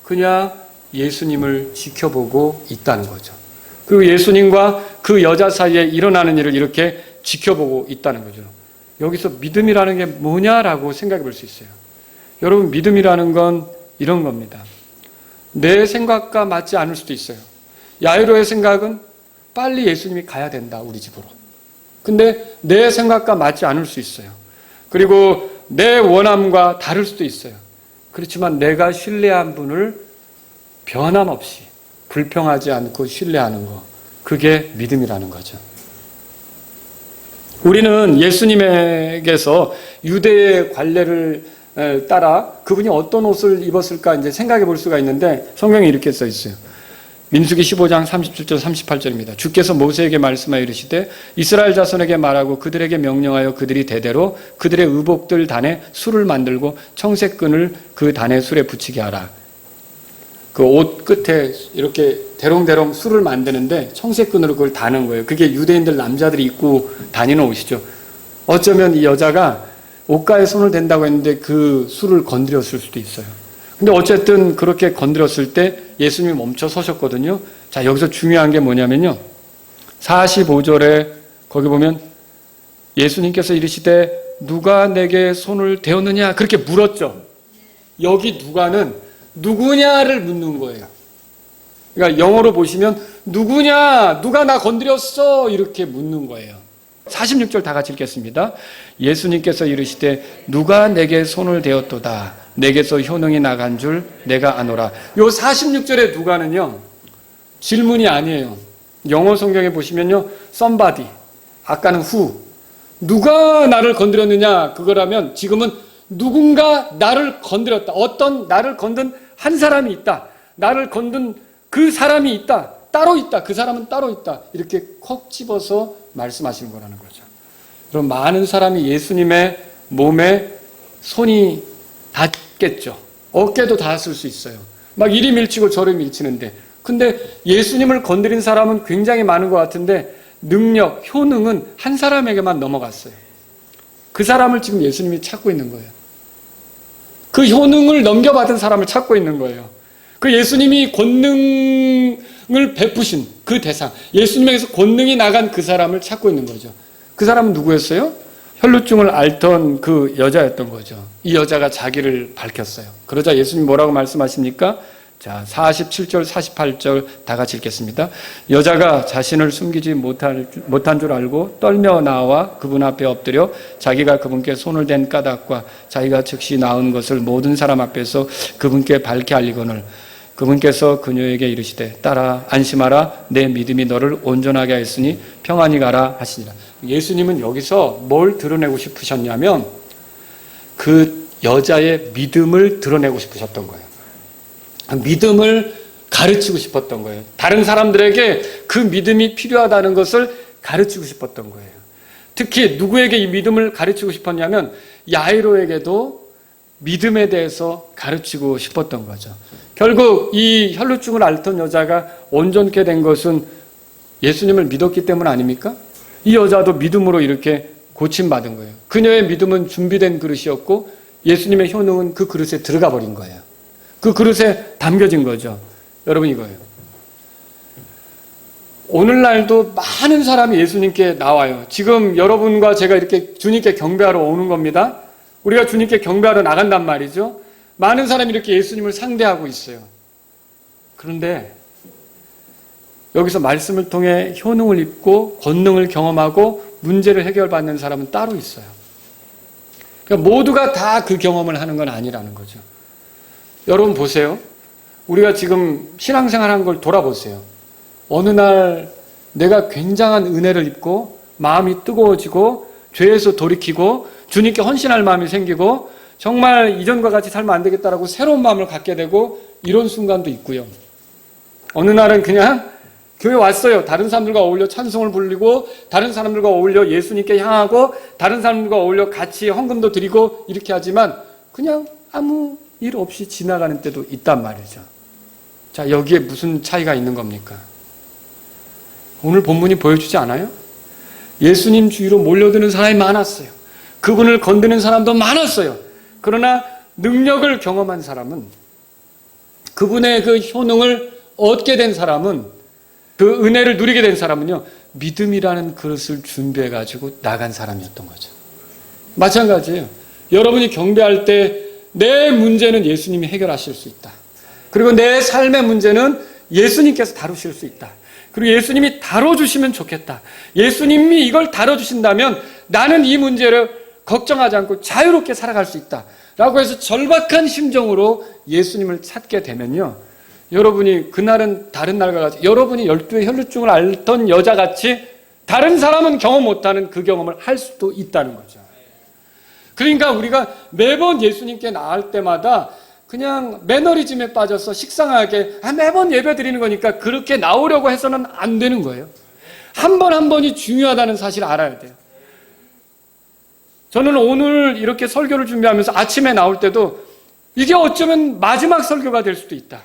그냥 예수님을 지켜보고 있다는 거죠. 그리고 예수님과 그 여자 사이에 일어나는 일을 이렇게 지켜보고 있다는 거죠. 여기서 믿음이라는 게 뭐냐라고 생각해 볼 수 있어요. 여러분, 믿음이라는 건 이런 겁니다. 내 생각과 맞지 않을 수도 있어요. 야이로의 생각은 빨리 예수님이 가야 된다, 우리 집으로. 근데 내 생각과 맞지 않을 수 있어요. 그리고 내 원함과 다를 수도 있어요. 그렇지만 내가 신뢰한 분을 변함없이 불평하지 않고 신뢰하는 거, 그게 믿음이라는 거죠. 우리는 예수님에게서 유대의 관례를 따라 그분이 어떤 옷을 입었을까 이제 생각해 볼 수가 있는데 성경에 이렇게 써 있어요. 민수기 15장 37절 38절입니다. 주께서 모세에게 말씀하여 이르시되 이스라엘 자손에게 말하고 그들에게 명령하여 그들이 대대로 그들의 의복들 단에 술을 만들고 청색끈을 그 단에 술에 붙이게 하라. 그 옷 끝에 이렇게 대롱대롱 술을 만드는데 청색끈으로 그걸 다는 거예요. 그게 유대인들 남자들이 입고 다니는 옷이죠. 어쩌면 이 여자가 옷가에 손을 댄다고 했는데 그 술을 건드렸을 수도 있어요. 근데 어쨌든 그렇게 건드렸을 때 예수님이 멈춰 서셨거든요. 자, 여기서 중요한 게 뭐냐면요. 45절에 거기 보면 예수님께서 이르시되 누가 내게 손을 대었느냐 그렇게 물었죠. 여기 누가는 누구냐를 묻는 거예요. 그러니까 영어로 보시면 누구냐, 누가 나 건드렸어 이렇게 묻는 거예요. 46절 다 같이 읽겠습니다. 예수님께서 이르시되 누가 내게 손을 대었도다 내게서 효능이 나간 줄 내가 아노라. 요 46절의 누가는요 질문이 아니에요. 영어 성경에 보시면요 somebody, 아까는 who, 누가 나를 건드렸느냐 그거라면 지금은 누군가 나를 건드렸다. 어떤 나를 건든 한 사람이 있다. 나를 건든 그 사람이 있다. 따로 있다. 그 사람은 따로 있다. 이렇게 콕 집어서 말씀하시는 거라는 거죠. 그럼 많은 사람이 예수님의 몸에 손이 닿겠죠. 어깨도 닿았을 수 있어요. 막 이리 밀치고 저리 밀치는데. 근데 예수님을 건드린 사람은 굉장히 많은 것 같은데 능력, 효능은 한 사람에게만 넘어갔어요. 그 사람을 지금 예수님이 찾고 있는 거예요. 그 효능을 넘겨받은 사람을 찾고 있는 거예요. 그 예수님이 권능을 베푸신 그 대상, 예수님에게서 권능이 나간 그 사람을 찾고 있는 거죠. 그 사람은 누구였어요? 혈루증을 앓던 그 여자였던 거죠. 이 여자가 자기를 밝혔어요. 그러자 예수님 뭐라고 말씀하십니까? 자, 47절, 48절 다 같이 읽겠습니다. 여자가 자신을 숨기지 못한 줄 알고 떨며 나와 그분 앞에 엎드려 자기가 그분께 손을 댄 까닭과 자기가 즉시 나은 것을 모든 사람 앞에서 그분께 밝히 알리거늘 그분께서 그녀에게 이르시되 딸아 안심하라 내 믿음이 너를 온전하게 하였으니 평안히 가라 하시니라. 예수님은 여기서 뭘 드러내고 싶으셨냐면 그 여자의 믿음을 드러내고 싶으셨던 거예요. 믿음을 가르치고 싶었던 거예요. 다른 사람들에게 그 믿음이 필요하다는 것을 가르치고 싶었던 거예요. 특히 누구에게 이 믿음을 가르치고 싶었냐면 야이로에게도 믿음에 대해서 가르치고 싶었던 거죠. 결국 이 혈루증을 앓던 여자가 온전케 된 것은 예수님을 믿었기 때문 아닙니까? 이 여자도 믿음으로 이렇게 고침받은 거예요. 그녀의 믿음은 준비된 그릇이었고 예수님의 효능은 그 그릇에 들어가 버린 거예요. 그 그릇에 담겨진 거죠. 여러분 이거예요. 오늘날도 많은 사람이 예수님께 나와요. 지금 여러분과 제가 이렇게 주님께 경배하러 오는 겁니다. 우리가 주님께 경배하러 나간단 말이죠. 많은 사람이 이렇게 예수님을 상대하고 있어요. 그런데 여기서 말씀을 통해 효능을 입고 권능을 경험하고 문제를 해결받는 사람은 따로 있어요. 그러니까 모두가 다 그 경험을 하는 건 아니라는 거죠. 여러분 보세요. 우리가 지금 신앙생활한 걸 돌아보세요. 어느 날 내가 굉장한 은혜를 입고 마음이 뜨거워지고 죄에서 돌이키고 주님께 헌신할 마음이 생기고 정말 이전과 같이 살면 안 되겠다라고 새로운 마음을 갖게 되고 이런 순간도 있고요. 어느 날은 그냥 교회 왔어요. 다른 사람들과 어울려 찬송을 부르고 다른 사람들과 어울려 예수님께 향하고 다른 사람들과 어울려 같이 헌금도 드리고 이렇게 하지만 그냥 아무 일 없이 지나가는 때도 있단 말이죠. 자, 여기에 무슨 차이가 있는 겁니까? 오늘 본문이 보여주지 않아요? 예수님 주위로 몰려드는 사람이 많았어요. 그분을 건드는 사람도 많았어요. 그러나 능력을 경험한 사람은, 그분의 그 효능을 얻게 된 사람은, 그 은혜를 누리게 된 사람은요, 믿음이라는 그릇을 준비해가지고 나간 사람이었던 거죠. 마찬가지예요. 여러분이 경배할 때 내 문제는 예수님이 해결하실 수 있다. 그리고 내 삶의 문제는 예수님께서 다루실 수 있다. 그리고 예수님이 다뤄주시면 좋겠다. 예수님이 이걸 다뤄주신다면 나는 이 문제를 걱정하지 않고 자유롭게 살아갈 수 있다. 라고 해서 절박한 심정으로 예수님을 찾게 되면요, 여러분이 그날은 다른 날과 같이 여러분이 12의 혈루증을 앓던 여자같이 다른 사람은 경험 못하는 그 경험을 할 수도 있다는 거죠. 그러니까 우리가 매번 예수님께 나갈 때마다 그냥 매너리즘에 빠져서 식상하게 매번 예배 드리는 거니까 그렇게 나오려고 해서는 안 되는 거예요. 한 번 한 번이 중요하다는 사실을 알아야 돼요. 저는 오늘 이렇게 설교를 준비하면서 아침에 나올 때도 이게 어쩌면 마지막 설교가 될 수도 있다.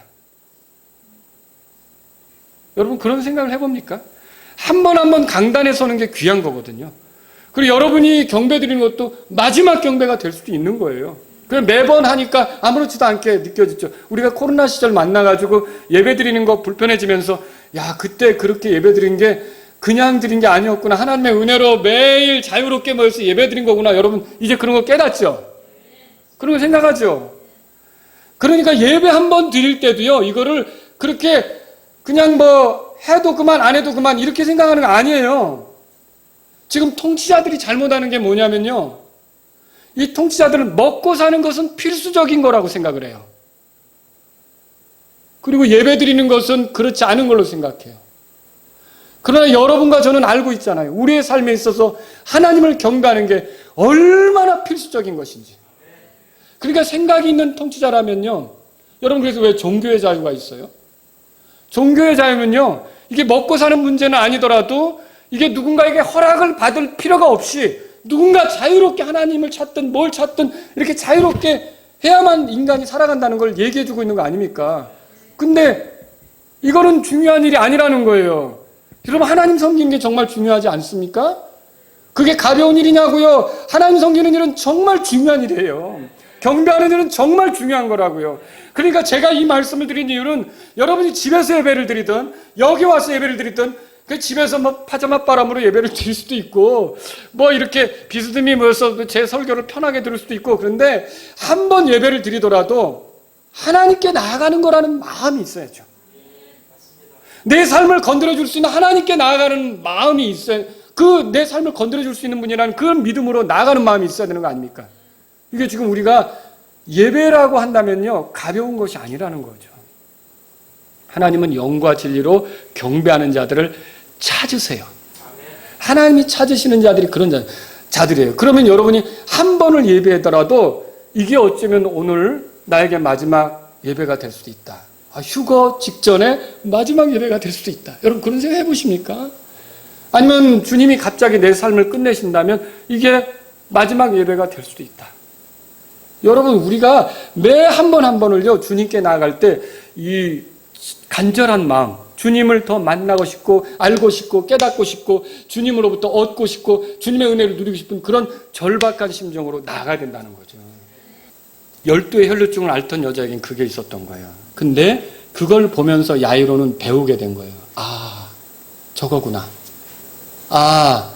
여러분 그런 생각을 해봅니까? 한 번 한 번 강단에 서는 게 귀한 거거든요. 그리고 여러분이 경배 드리는 것도 마지막 경배가 될 수도 있는 거예요. 그냥 매번 하니까 아무렇지도 않게 느껴지죠. 우리가 코로나 시절 만나가지고 예배 드리는 거 불편해지면서 야, 그때 그렇게 예배 드린 게 그냥 드린 게 아니었구나. 하나님의 은혜로 매일 자유롭게 모여서 예배 드린 거구나. 여러분 이제 그런 거 깨닫죠? 그런 거 생각하죠? 그러니까 예배 한 번 드릴 때도요, 이거를 그렇게 그냥 뭐 해도 그만 안 해도 그만 이렇게 생각하는 거 아니에요. 지금 통치자들이 잘못하는 게 뭐냐면요, 이 통치자들은 먹고 사는 것은 필수적인 거라고 생각을 해요. 그리고 예배 드리는 것은 그렇지 않은 걸로 생각해요. 그러나 여러분과 저는 알고 있잖아요. 우리의 삶에 있어서 하나님을 경배하는 게 얼마나 필수적인 것인지. 그러니까 생각이 있는 통치자라면요, 여러분 그래서 왜 종교의 자유가 있어요? 종교의 자유는요, 이게 먹고 사는 문제는 아니더라도 이게 누군가에게 허락을 받을 필요가 없이 누군가 자유롭게 하나님을 찾든 뭘 찾든 이렇게 자유롭게 해야만 인간이 살아간다는 걸 얘기해주고 있는 거 아닙니까? 근데 이거는 중요한 일이 아니라는 거예요. 여러분 하나님 섬기는 게 정말 중요하지 않습니까? 그게 가벼운 일이냐고요? 하나님 섬기는 일은 정말 중요한 일이에요. 경배하는 일은 정말 중요한 거라고요. 그러니까 제가 이 말씀을 드린 이유는 여러분이 집에서 예배를 드리든 여기 와서 예배를 드리든 그 집에서 뭐 파자마 바람으로 예배를 드릴 수도 있고 뭐 이렇게 비스듬히 모여서 제 설교를 편하게 들을 수도 있고, 그런데 한 번 예배를 드리더라도 하나님께 나아가는 거라는 마음이 있어야죠. 내 삶을 건드려 줄 수 있는 하나님께 나아가는 마음이 있어야, 그 내 삶을 건드려 줄 수 있는 분이라는 그런 믿음으로 나아가는 마음이 있어야 되는 거 아닙니까? 이게 지금 우리가 예배라고 한다면요, 가벼운 것이 아니라는 거죠. 하나님은 영과 진리로 경배하는 자들을 찾으세요. 하나님이 찾으시는 자들이 그런 자들이에요. 그러면 여러분이 한 번을 예배하더라도 이게 어쩌면 오늘 나에게 마지막 예배가 될 수도 있다. 휴거 직전에 마지막 예배가 될 수도 있다. 여러분 그런 생각 해보십니까? 아니면 주님이 갑자기 내 삶을 끝내신다면 이게 마지막 예배가 될 수도 있다. 여러분, 우리가 매 한 번 한 번을요, 주님께 나아갈 때 이 간절한 마음, 주님을 더 만나고 싶고 알고 싶고 깨닫고 싶고 주님으로부터 얻고 싶고 주님의 은혜를 누리고 싶은 그런 절박한 심정으로 나아가야 된다는 거죠. 12의 혈루증을 앓던 여자에겐 그게 있었던 거예요. 근데 그걸 보면서 야이로는 배우게 된 거예요. 아, 저거구나. 아,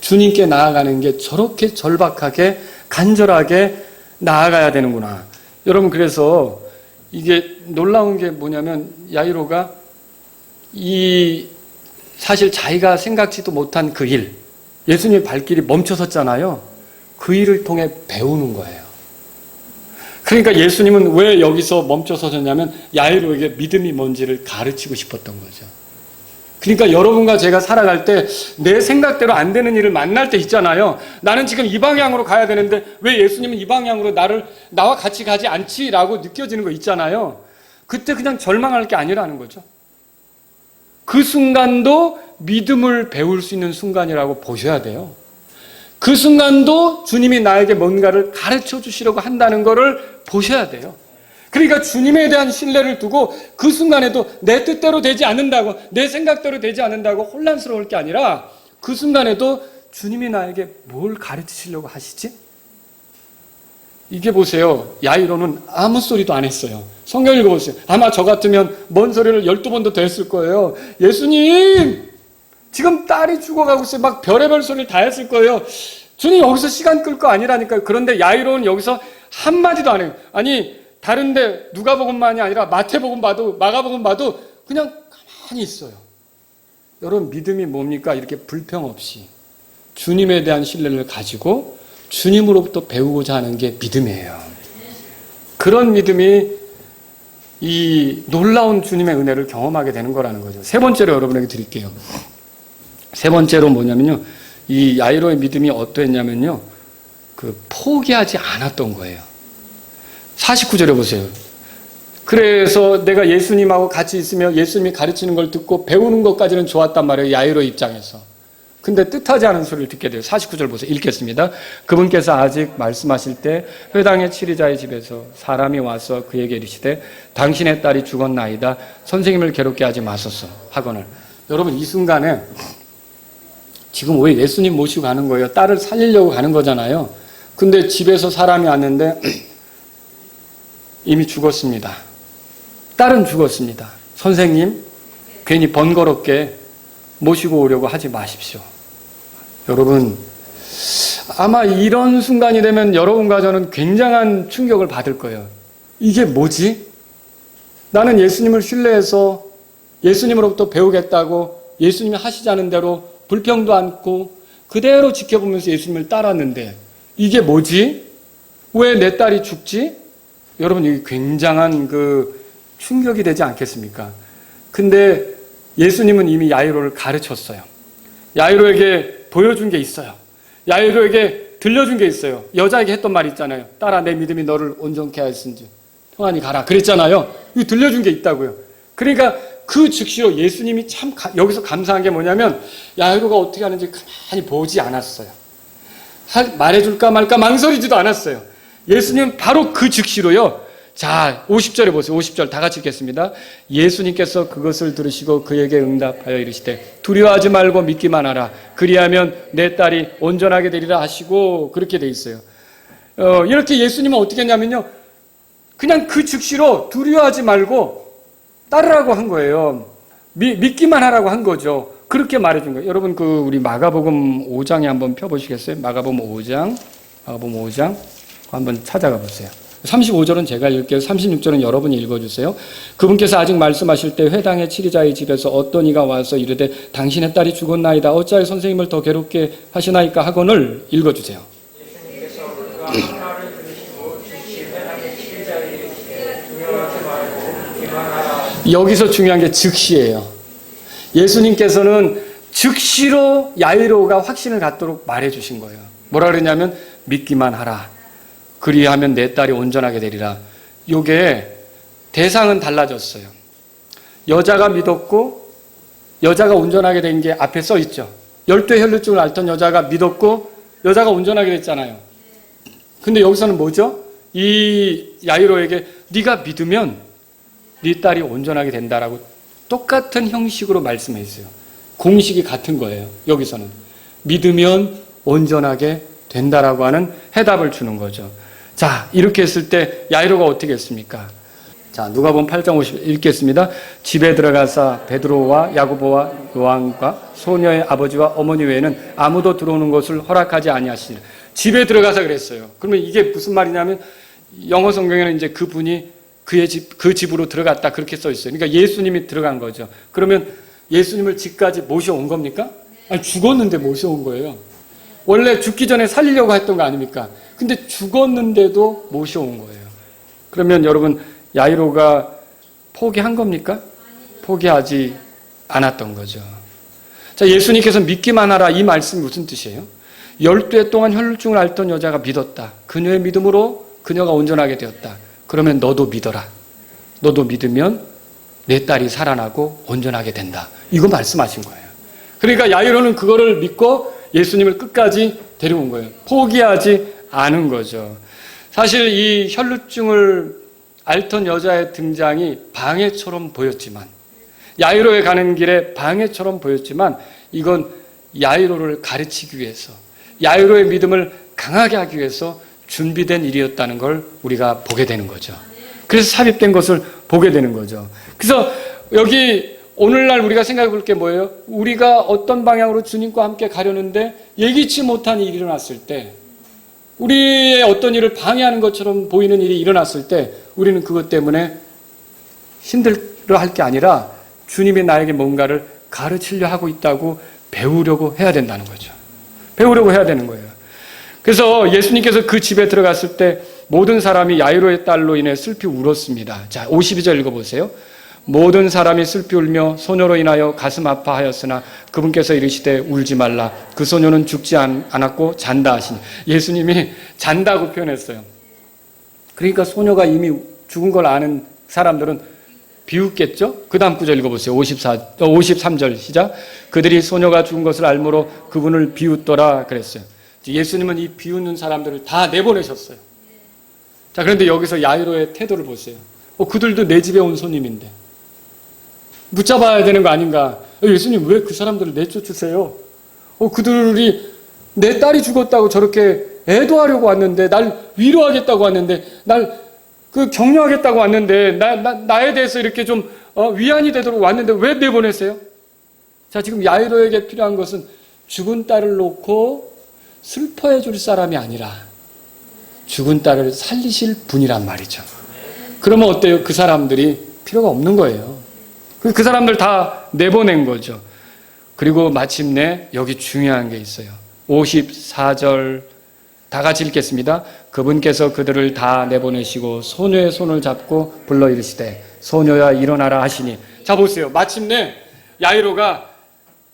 주님께 나아가는 게 저렇게 절박하게 간절하게 나아가야 되는구나. 여러분, 그래서 이게 놀라운 게 뭐냐면 야이로가 사실 자기가 생각지도 못한 그 일, 예수님의 발길이 멈춰섰잖아요. 그 일을 통해 배우는 거예요. 그러니까 예수님은 왜 여기서 멈춰서셨냐면 야이로에게 믿음이 뭔지를 가르치고 싶었던 거죠. 그러니까 여러분과 제가 살아갈 때 내 생각대로 안 되는 일을 만날 때 있잖아요. 나는 지금 이 방향으로 가야 되는데 왜 예수님은 이 방향으로 나와 같이 가지 않지라고 느껴지는 거 있잖아요. 그때 그냥 절망할 게 아니라는 거죠. 그 순간도 믿음을 배울 수 있는 순간이라고 보셔야 돼요. 그 순간도 주님이 나에게 뭔가를 가르쳐 주시려고 한다는 것을 보셔야 돼요. 그러니까 주님에 대한 신뢰를 두고 그 순간에도 내 뜻대로 되지 않는다고, 내 생각대로 되지 않는다고 혼란스러울 게 아니라 그 순간에도 주님이 나에게 뭘 가르치시려고 하시지? 이게 보세요. 야이로는 아무 소리도 안 했어요. 성경 읽어보세요. 아마 저 같으면 뭔 소리를 12번도 더 했을 거예요. 예수님! 지금 딸이 죽어가고 있어요. 막 별의별 소리를 다 했을 거예요. 주님 여기서 시간 끌 거 아니라니까요. 그런데 야이로는 여기서 한마디도 안 해요. 아니, 다른데 누가복음만이 아니라 마태복음 봐도 마가복음 봐도 그냥 가만히 있어요. 여러분, 믿음이 뭡니까? 이렇게 불평 없이 주님에 대한 신뢰를 가지고 주님으로부터 배우고자 하는 게 믿음이에요. 그런 믿음이 이 놀라운 주님의 은혜를 경험하게 되는 거라는 거죠. 세 번째로 여러분에게 드릴게요. 세 번째로 뭐냐면요, 이 야이로의 믿음이 어떠했냐면요, 포기하지 않았던 거예요. 49절에 보세요. 그래서 내가 예수님하고 같이 있으며 예수님이 가르치는 걸 듣고 배우는 것까지는 좋았단 말이에요. 야이로 입장에서. 근데 뜻하지 않은 소리를 듣게 돼요. 49절 보세요. 읽겠습니다. 그분께서 아직 말씀하실 때 회당의 치리자의 집에서 사람이 와서 그에게 이르시되 당신의 딸이 죽었나이다. 선생님을 괴롭게 하지 마소서 하거늘. 여러분, 이 순간에 지금 왜 예수님 모시고 가는 거예요? 딸을 살리려고 가는 거잖아요. 근데 집에서 사람이 왔는데 이미 죽었습니다. 딸은 죽었습니다. 선생님, 괜히 번거롭게 모시고 오려고 하지 마십시오. 여러분, 아마 이런 순간이 되면 여러분과 저는 굉장한 충격을 받을 거예요. 이게 뭐지? 나는 예수님을 신뢰해서 예수님으로부터 배우겠다고 예수님이 하시자는 대로 불평도 않고 그대로 지켜보면서 예수님을 따랐는데 이게 뭐지? 왜 내 딸이 죽지? 여러분, 이게 굉장한 충격이 되지 않겠습니까? 근데 예수님은 이미 야이로를 가르쳤어요. 야이로에게 보여준 게 있어요. 야이로에게 들려준 게 있어요. 여자에게 했던 말이 있잖아요. 딸아, 내 믿음이 너를 온전케 하였은지 평안히 가라. 그랬잖아요. 이거 들려준 게 있다고요. 그러니까 그 즉시로 예수님이 참 여기서 감사한 게 뭐냐면 야이로가 어떻게 하는지 가만히 보지 않았어요. 말해줄까 말까 망설이지도 않았어요. 예수님은 바로 그 즉시로요. 자, 50절에 보세요. 50절 다 같이 읽겠습니다. 예수님께서 그것을 들으시고 그에게 응답하여 이르시되 두려워하지 말고 믿기만 하라. 그리하면 내 딸이 온전하게 되리라 하시고 그렇게 돼 있어요. 이렇게 예수님은 어떻게 했냐면요. 그냥 그 즉시로 두려워하지 말고 따르라고 한 거예요. 믿기만 하라고 한 거죠. 그렇게 말해준 거예요. 여러분, 우리 마가복음 5장에 한번 펴보시겠어요? 마가복음 5장 한번 찾아가 보세요. 35절은 제가 읽을게요. 36절은 여러분이 읽어주세요. 그분께서 아직 말씀하실 때 회당의 치리자의 집에서 어떤 이가 와서 이르되 당신의 딸이 죽었나이다. 어찌하여 선생님을 더 괴롭게 하시나이까 하거늘 읽어주세요. 여기서 중요한 게 즉시예요. 예수님께서는 즉시로 야이로가 확신을 갖도록 말해주신 거예요. 뭐라 그러냐면 믿기만 하라. 그리하면 내 딸이 온전하게 되리라. 요게 대상은 달라졌어요. 여자가 믿었고 여자가 온전하게 된 게 앞에 써 있죠. 12혈루증을 앓던 여자가 믿었고 여자가 온전하게 됐잖아요. 근데 여기서는 뭐죠? 이 야이로에게 네가 믿으면 네 딸이 온전하게 된다라고 똑같은 형식으로 말씀했어요. 공식이 같은 거예요. 여기서는 믿으면 온전하게 된다라고 하는 해답을 주는 거죠. 자, 이렇게 했을 때 야이로가 어떻게 했습니까? 자, 누가복음 8장 50 읽겠습니다. 집에 들어가서 베드로와 야고보와 요한과 소녀의 아버지와 어머니 외에는 아무도 들어오는 것을 허락하지 아니하시니라. 집에 들어가서 그랬어요. 그러면 이게 무슨 말이냐면 영어 성경에는 이제 그분이 그 집으로 들어갔다 그렇게 써 있어요. 그러니까 예수님이 들어간 거죠. 그러면 예수님을 집까지 모셔온 겁니까? 아니, 죽었는데 모셔온 거예요. 원래 죽기 전에 살리려고 했던 거 아닙니까? 근데 죽었는데도 모셔온 거예요. 그러면 여러분 야이로가 포기한 겁니까? 포기하지 않았던 거죠. 자, 예수님께서 믿기만 하라 이 말씀이 무슨 뜻이에요? 12해 동안 혈루증을 앓던 여자가 믿었다. 그녀의 믿음으로 그녀가 온전하게 되었다. 그러면 너도 믿어라. 너도 믿으면 내 딸이 살아나고 온전하게 된다. 이거 말씀하신 거예요. 그러니까 야이로는 그거를 믿고 예수님을 끝까지 데려온 거예요. 포기하지 않은 거죠. 사실 이 혈루증을 앓던 여자의 등장이 방해처럼 보였지만, 야이로에 가는 길에 방해처럼 보였지만, 이건 야이로를 가르치기 위해서, 야이로의 믿음을 강하게 하기 위해서 준비된 일이었다는 걸 우리가 보게 되는 거죠. 그래서 삽입된 것을 보게 되는 거죠. 그래서 여기 오늘날 우리가 생각해 볼 게 뭐예요? 우리가 어떤 방향으로 주님과 함께 가려는데 예기치 못한 일이 일어났을 때, 우리의 어떤 일을 방해하는 것처럼 보이는 일이 일어났을 때 우리는 그것 때문에 힘들어할 게 아니라 주님이 나에게 뭔가를 가르치려 하고 있다고 배우려고 해야 된다는 거죠. 배우려고 해야 되는 거예요. 그래서 예수님께서 그 집에 들어갔을 때 모든 사람이 야이로의 딸로 인해 슬피 울었습니다. 자, 52절 읽어보세요. 모든 사람이 슬피 울며 소녀로 인하여 가슴 아파하였으나 그분께서 이르시되 울지 말라. 그 소녀는 죽지 않았고 잔다 하시니. 예수님이 잔다고 표현했어요. 그러니까 소녀가 이미 죽은 걸 아는 사람들은 비웃겠죠? 그 다음 구절 읽어보세요. 53절 시작. 그들이 소녀가 죽은 것을 알므로 그분을 비웃더라 그랬어요. 예수님은 이 비웃는 사람들을 다 내보내셨어요. 자, 그런데 여기서 야이로의 태도를 보세요. 그들도 내 집에 온 손님인데 붙잡아야 되는 거 아닌가? 예수님 왜 그 사람들을 내쫓으세요? 그들이 내 딸이 죽었다고 저렇게 애도하려고 왔는데, 날 위로하겠다고 왔는데, 날 격려하겠다고 왔는데, 나에 대해서 이렇게 좀 위안이 되도록 왔는데 왜 내보내세요? 자, 지금 야이로에게 필요한 것은 죽은 딸을 놓고 슬퍼해 줄 사람이 아니라 죽은 딸을 살리실 분이란 말이죠. 그러면 어때요? 그 사람들이 필요가 없는 거예요. 그 사람들 다 내보낸 거죠. 그리고 마침내 여기 중요한 게 있어요. 54절 다 같이 읽겠습니다. 그분께서 그들을 다 내보내시고 소녀의 손을 잡고 불러 이르시되 소녀야 일어나라 하시니. 자, 보세요. 마침내 야이로가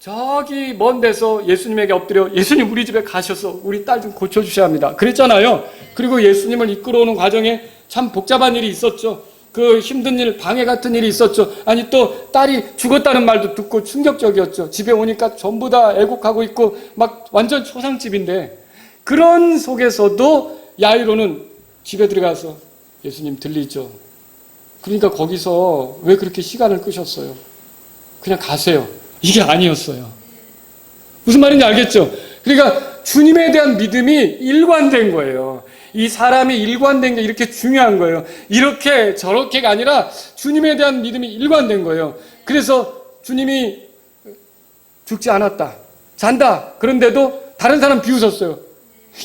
저기 먼 데서 예수님에게 엎드려 예수님 우리 집에 가셔서 우리 딸 좀 고쳐주셔야 합니다 그랬잖아요. 그리고 예수님을 이끌어오는 과정에 참 복잡한 일이 있었죠. 그 힘든 일, 방해 같은 일이 있었죠. 아니 또 딸이 죽었다는 말도 듣고 충격적이었죠. 집에 오니까 전부 다 애곡하고 있고 막 완전 초상집인데, 그런 속에서도 야이로는 집에 들어가서 예수님 들리죠. 그러니까 거기서 왜 그렇게 시간을 끄셨어요? 그냥 가세요. 이게 아니었어요. 무슨 말인지 알겠죠? 그러니까 주님에 대한 믿음이 일관된 거예요. 이 사람이 일관된 게 이렇게 중요한 거예요. 이렇게 저렇게가 아니라 주님에 대한 믿음이 일관된 거예요. 그래서 주님이 죽지 않았다, 잔다, 그런데도 다른 사람 비웃었어요.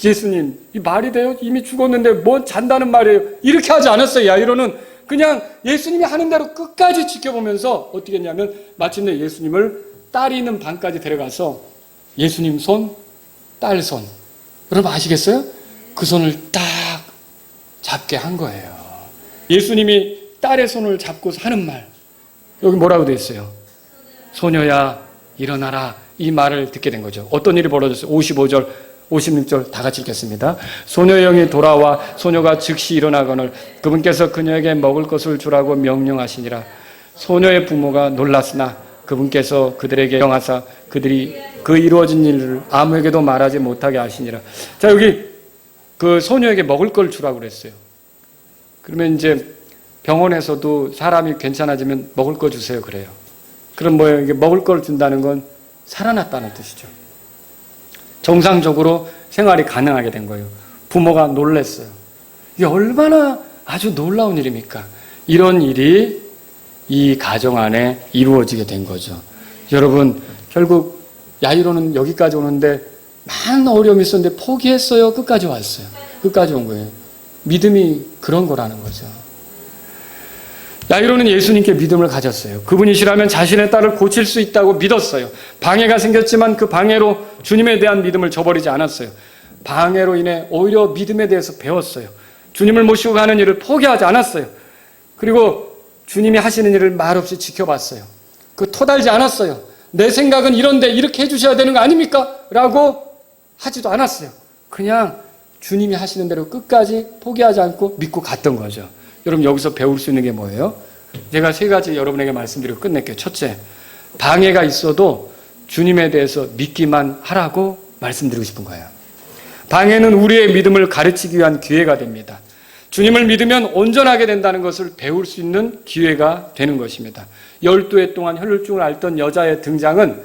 예수님 이 말이 돼요? 이미 죽었는데 뭐 잔다는 말이에요? 이렇게 하지 않았어요. 야이로는 그냥 예수님이 하는 대로 끝까지 지켜보면서 어떻게 했냐면 마침내 예수님을 딸이 있는 방까지 데려가서 예수님 손, 딸 손, 여러분 아시겠어요? 그 손을 딱 잡게 한 거예요. 예수님이 딸의 손을 잡고서 하는 말, 여기 뭐라고 되어 있어요? 소녀야 일어나라, 이 말을 듣게 된 거죠. 어떤 일이 벌어졌어요? 55절 56절 다 같이 읽겠습니다. 소녀의 영이 돌아와 소녀가 즉시 일어나거늘 그분께서 그녀에게 먹을 것을 주라고 명령하시니라. 소녀의 부모가 놀랐으나 그분께서 그들에게 명하사 그들이 그 이루어진 일을 아무에게도 말하지 못하게 하시니라. 자, 여기 그 소녀에게 먹을 걸 주라고 그랬어요. 그러면 이제 병원에서도 사람이 괜찮아지면 먹을 거 주세요 그래요. 그럼 뭐예요? 이게 먹을 걸 준다는 건 살아났다는 뜻이죠. 정상적으로 생활이 가능하게 된 거예요. 부모가 놀랬어요. 이게 얼마나 아주 놀라운 일입니까? 이런 일이 이 가정 안에 이루어지게 된 거죠. 여러분, 결국 야이로는 여기까지 오는데 많은 어려움이 있었는데 포기했어요? 끝까지 왔어요? 끝까지 온 거예요. 믿음이 그런 거라는 거죠. 야이로는 예수님께 믿음을 가졌어요. 그분이시라면 자신의 딸을 고칠 수 있다고 믿었어요. 방해가 생겼지만 그 방해로 주님에 대한 믿음을 저버리지 않았어요. 방해로 인해 오히려 믿음에 대해서 배웠어요. 주님을 모시고 가는 일을 포기하지 않았어요. 그리고 주님이 하시는 일을 말없이 지켜봤어요. 그 토달지 않았어요. 내 생각은 이런데 이렇게 해주셔야 되는 거 아닙니까? 라고 하지도 않았어요. 그냥 주님이 하시는 대로 끝까지 포기하지 않고 믿고 갔던 거죠. 여러분, 여기서 배울 수 있는 게 뭐예요? 제가 3가지 여러분에게 말씀드리고 끝낼게요. 첫째, 방해가 있어도 주님에 대해서 믿기만 하라고 말씀드리고 싶은 거예요. 방해는 우리의 믿음을 가르치기 위한 기회가 됩니다. 주님을 믿으면 온전하게 된다는 것을 배울 수 있는 기회가 되는 것입니다. 12해 동안 혈루증을 앓던 여자의 등장은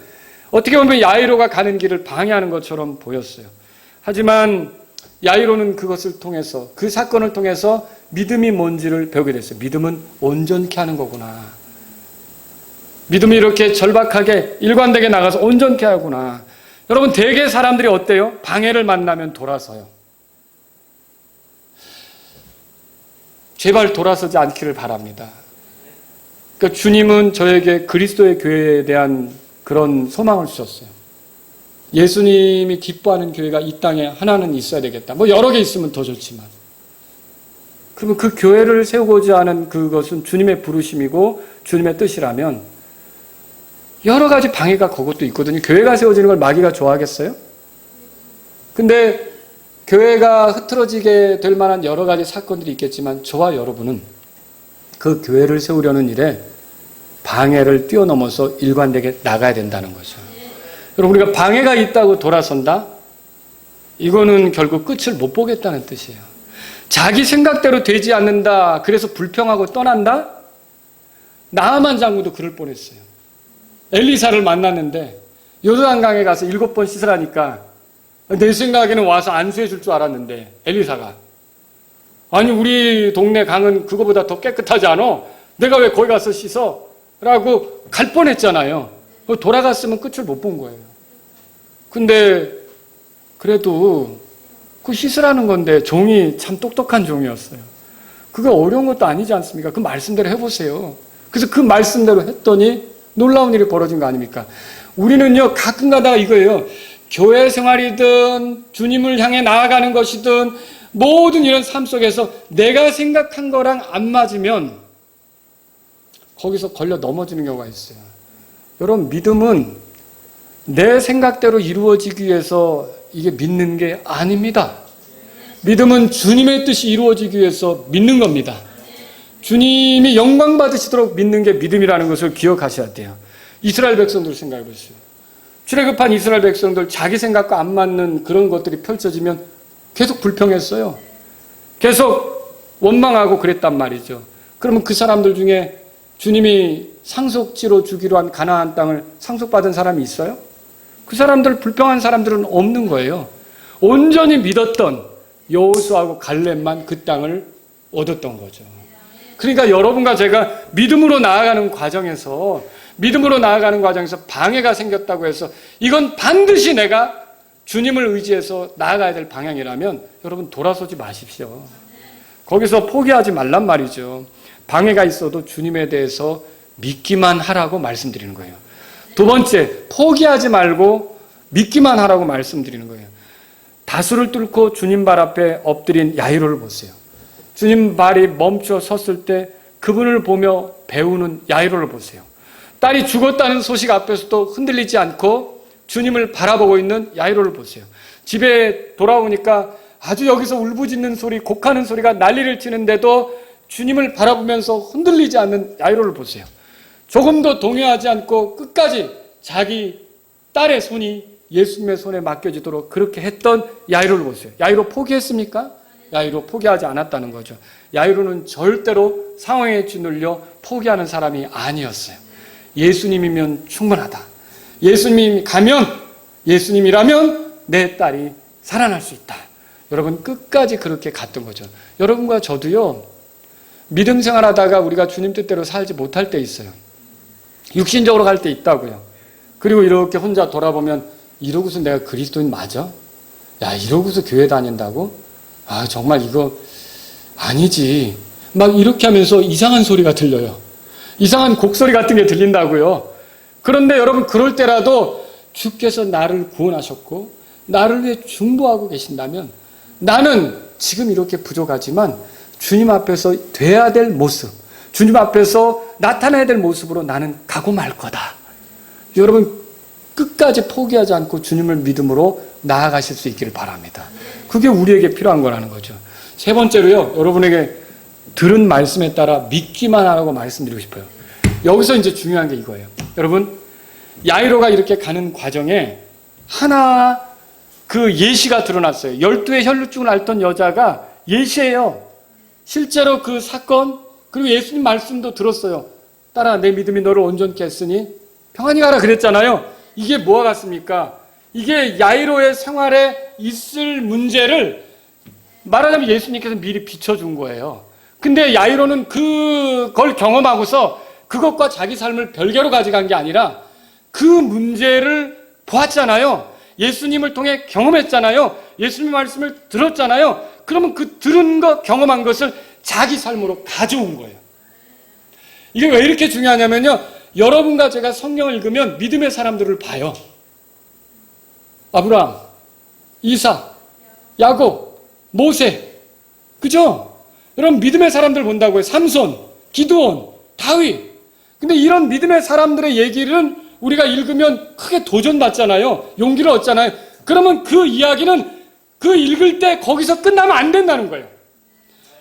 어떻게 보면 야이로가 가는 길을 방해하는 것처럼 보였어요. 하지만 야이로는 그것을 통해서, 그 사건을 통해서 믿음이 뭔지를 배우게 됐어요. 믿음은 온전케 하는 거구나. 믿음이 이렇게 절박하게 일관되게 나가서 온전케 하구나. 여러분, 대개 사람들이 어때요? 방해를 만나면 돌아서요. 제발 돌아서지 않기를 바랍니다. 그러니까 주님은 저에게 그리스도의 교회에 대한 그런 소망을 주셨어요. 예수님이 기뻐하는 교회가 이 땅에 하나는 있어야 되겠다. 뭐 여러 개 있으면 더 좋지만. 그러면 그 교회를 세우고자 하는 그것은 주님의 부르심이고 주님의 뜻이라면 여러 가지 방해가 그것도 있거든요. 교회가 세워지는 걸 마귀가 좋아하겠어요? 근데 교회가 흐트러지게 될 만한 여러 가지 사건들이 있겠지만 저와 여러분은 그 교회를 세우려는 일에 방해를 뛰어넘어서 일관되게 나가야 된다는 거죠. 여러분, 우리가 방해가 있다고 돌아선다? 이거는 결국 끝을 못 보겠다는 뜻이에요. 자기 생각대로 되지 않는다. 그래서 불평하고 떠난다? 나아만 장군도 그럴 뻔했어요. 엘리사를 만났는데 요르단강에 가서 7번 씻으라니까 내 생각에는 와서 안수해 줄 줄 알았는데 엘리사가 아니 우리 동네 강은 그거보다 더 깨끗하지 않아? 내가 왜 거기 가서 씻어? 라고 갈 뻔했잖아요. 돌아갔으면 끝을 못 본 거예요. 근데 그래도 그 씻으라는 건데 종이 참 똑똑한 종이었어요. 그게 어려운 것도 아니지 않습니까? 그 말씀대로 해보세요. 그래서 그 말씀대로 했더니 놀라운 일이 벌어진 거 아닙니까? 우리는요, 가끔 가다가 이거예요. 교회 생활이든 주님을 향해 나아가는 것이든 모든 이런 삶 속에서 내가 생각한 거랑 안 맞으면 거기서 걸려 넘어지는 경우가 있어요. 여러분, 믿음은 내 생각대로 이루어지기 위해서 이게 믿는 게 아닙니다. 믿음은 주님의 뜻이 이루어지기 위해서 믿는 겁니다. 주님이 영광 받으시도록 믿는 게 믿음이라는 것을 기억하셔야 돼요. 이스라엘 백성들 생각해 보세요. 출애굽한 이스라엘 백성들 자기 생각과 안 맞는 그런 것들이 펼쳐지면 계속 불평했어요. 계속 원망하고 그랬단 말이죠. 그러면 그 사람들 중에 주님이 상속지로 주기로 한 가나안 땅을 상속받은 사람이 있어요? 그 사람들, 불평한 사람들은 없는 거예요. 온전히 믿었던 여호수아하고 갈렙만 그 땅을 얻었던 거죠. 그러니까 여러분과 제가 믿음으로 나아가는 과정에서 방해가 생겼다고 해서 이건 반드시 내가 주님을 의지해서 나아가야 될 방향이라면 여러분 돌아서지 마십시오. 거기서 포기하지 말란 말이죠. 방해가 있어도 주님에 대해서 믿기만 하라고 말씀드리는 거예요. 두 번째, 포기하지 말고 믿기만 하라고 말씀드리는 거예요. 다수를 뚫고 주님 발 앞에 엎드린 야이로를 보세요. 주님 발이 멈춰 섰을 때 그분을 보며 배우는 야이로를 보세요. 딸이 죽었다는 소식 앞에서도 흔들리지 않고 주님을 바라보고 있는 야이로를 보세요. 집에 돌아오니까 아주 여기서 울부짖는 소리, 곡하는 소리가 난리를 치는데도 주님을 바라보면서 흔들리지 않는 야이로를 보세요. 조금도 동요하지 않고 끝까지 자기 딸의 손이 예수님의 손에 맡겨지도록 그렇게 했던 야이로를 보세요. 야이로 포기했습니까? 야이로 포기하지 않았다는 거죠. 야이로는 절대로 상황에 쥐눌려 포기하는 사람이 아니었어요. 예수님이면 충분하다. 예수님이 가면, 예수님이라면 내 딸이 살아날 수 있다. 여러분 끝까지 그렇게 갔던 거죠. 여러분과 저도요, 믿음 생활하다가 우리가 주님 뜻대로 살지 못할 때 있어요. 육신적으로 갈 때 있다고요. 그리고 이렇게 혼자 돌아보면 이러고서 내가 그리스도인 맞아? 야, 이러고서 교회 다닌다고? 아, 정말 이거 아니지. 막 이렇게 하면서 이상한 소리가 들려요. 이상한 곡소리 같은 게 들린다고요. 그런데 여러분 그럴 때라도 주께서 나를 구원하셨고 나를 위해 중보하고 계신다면 나는 지금 이렇게 부족하지만 주님 앞에서 돼야 될 모습, 주님 앞에서 나타나야 될 모습으로 나는 가고 말 거다. 여러분 끝까지 포기하지 않고 주님을 믿음으로 나아가실 수 있기를 바랍니다. 그게 우리에게 필요한 거라는 거죠. 세 번째로요, 여러분에게 들은 말씀에 따라 믿기만 하라고 말씀드리고 싶어요. 여기서 이제 중요한 게 이거예요. 여러분, 야이로가 이렇게 가는 과정에 하나 그 예시가 드러났어요. 12의 혈루증을 앓던 여자가 예시예요. 실제로 그 사건, 그리고 예수님 말씀도 들었어요. 딸아, 내 믿음이 너를 온전케 했으니 평안히 가라 그랬잖아요. 이게 뭐와 같습니까? 이게 야이로의 생활에 있을 문제를 말하자면 예수님께서 미리 비춰준 거예요. 근데 야이로는 그걸 경험하고서 그것과 자기 삶을 별개로 가져간 게 아니라 그 문제를 보았잖아요. 예수님을 통해 경험했잖아요. 예수님 말씀을 들었잖아요. 그러면 그 들은 것, 경험한 것을 자기 삶으로 가져온 거예요. 이게 왜 이렇게 중요하냐면요. 여러분과 제가 성경을 읽으면 믿음의 사람들을 봐요. 아브라함, 이삭, 야곱, 모세. 그죠? 여러분 믿음의 사람들 본다고요. 삼손, 기드온, 다윗. 근데 이런 믿음의 사람들의 얘기를 우리가 읽으면 크게 도전받잖아요. 용기를 얻잖아요. 그러면 그 이야기는 그 읽을 때 거기서 끝나면 안 된다는 거예요.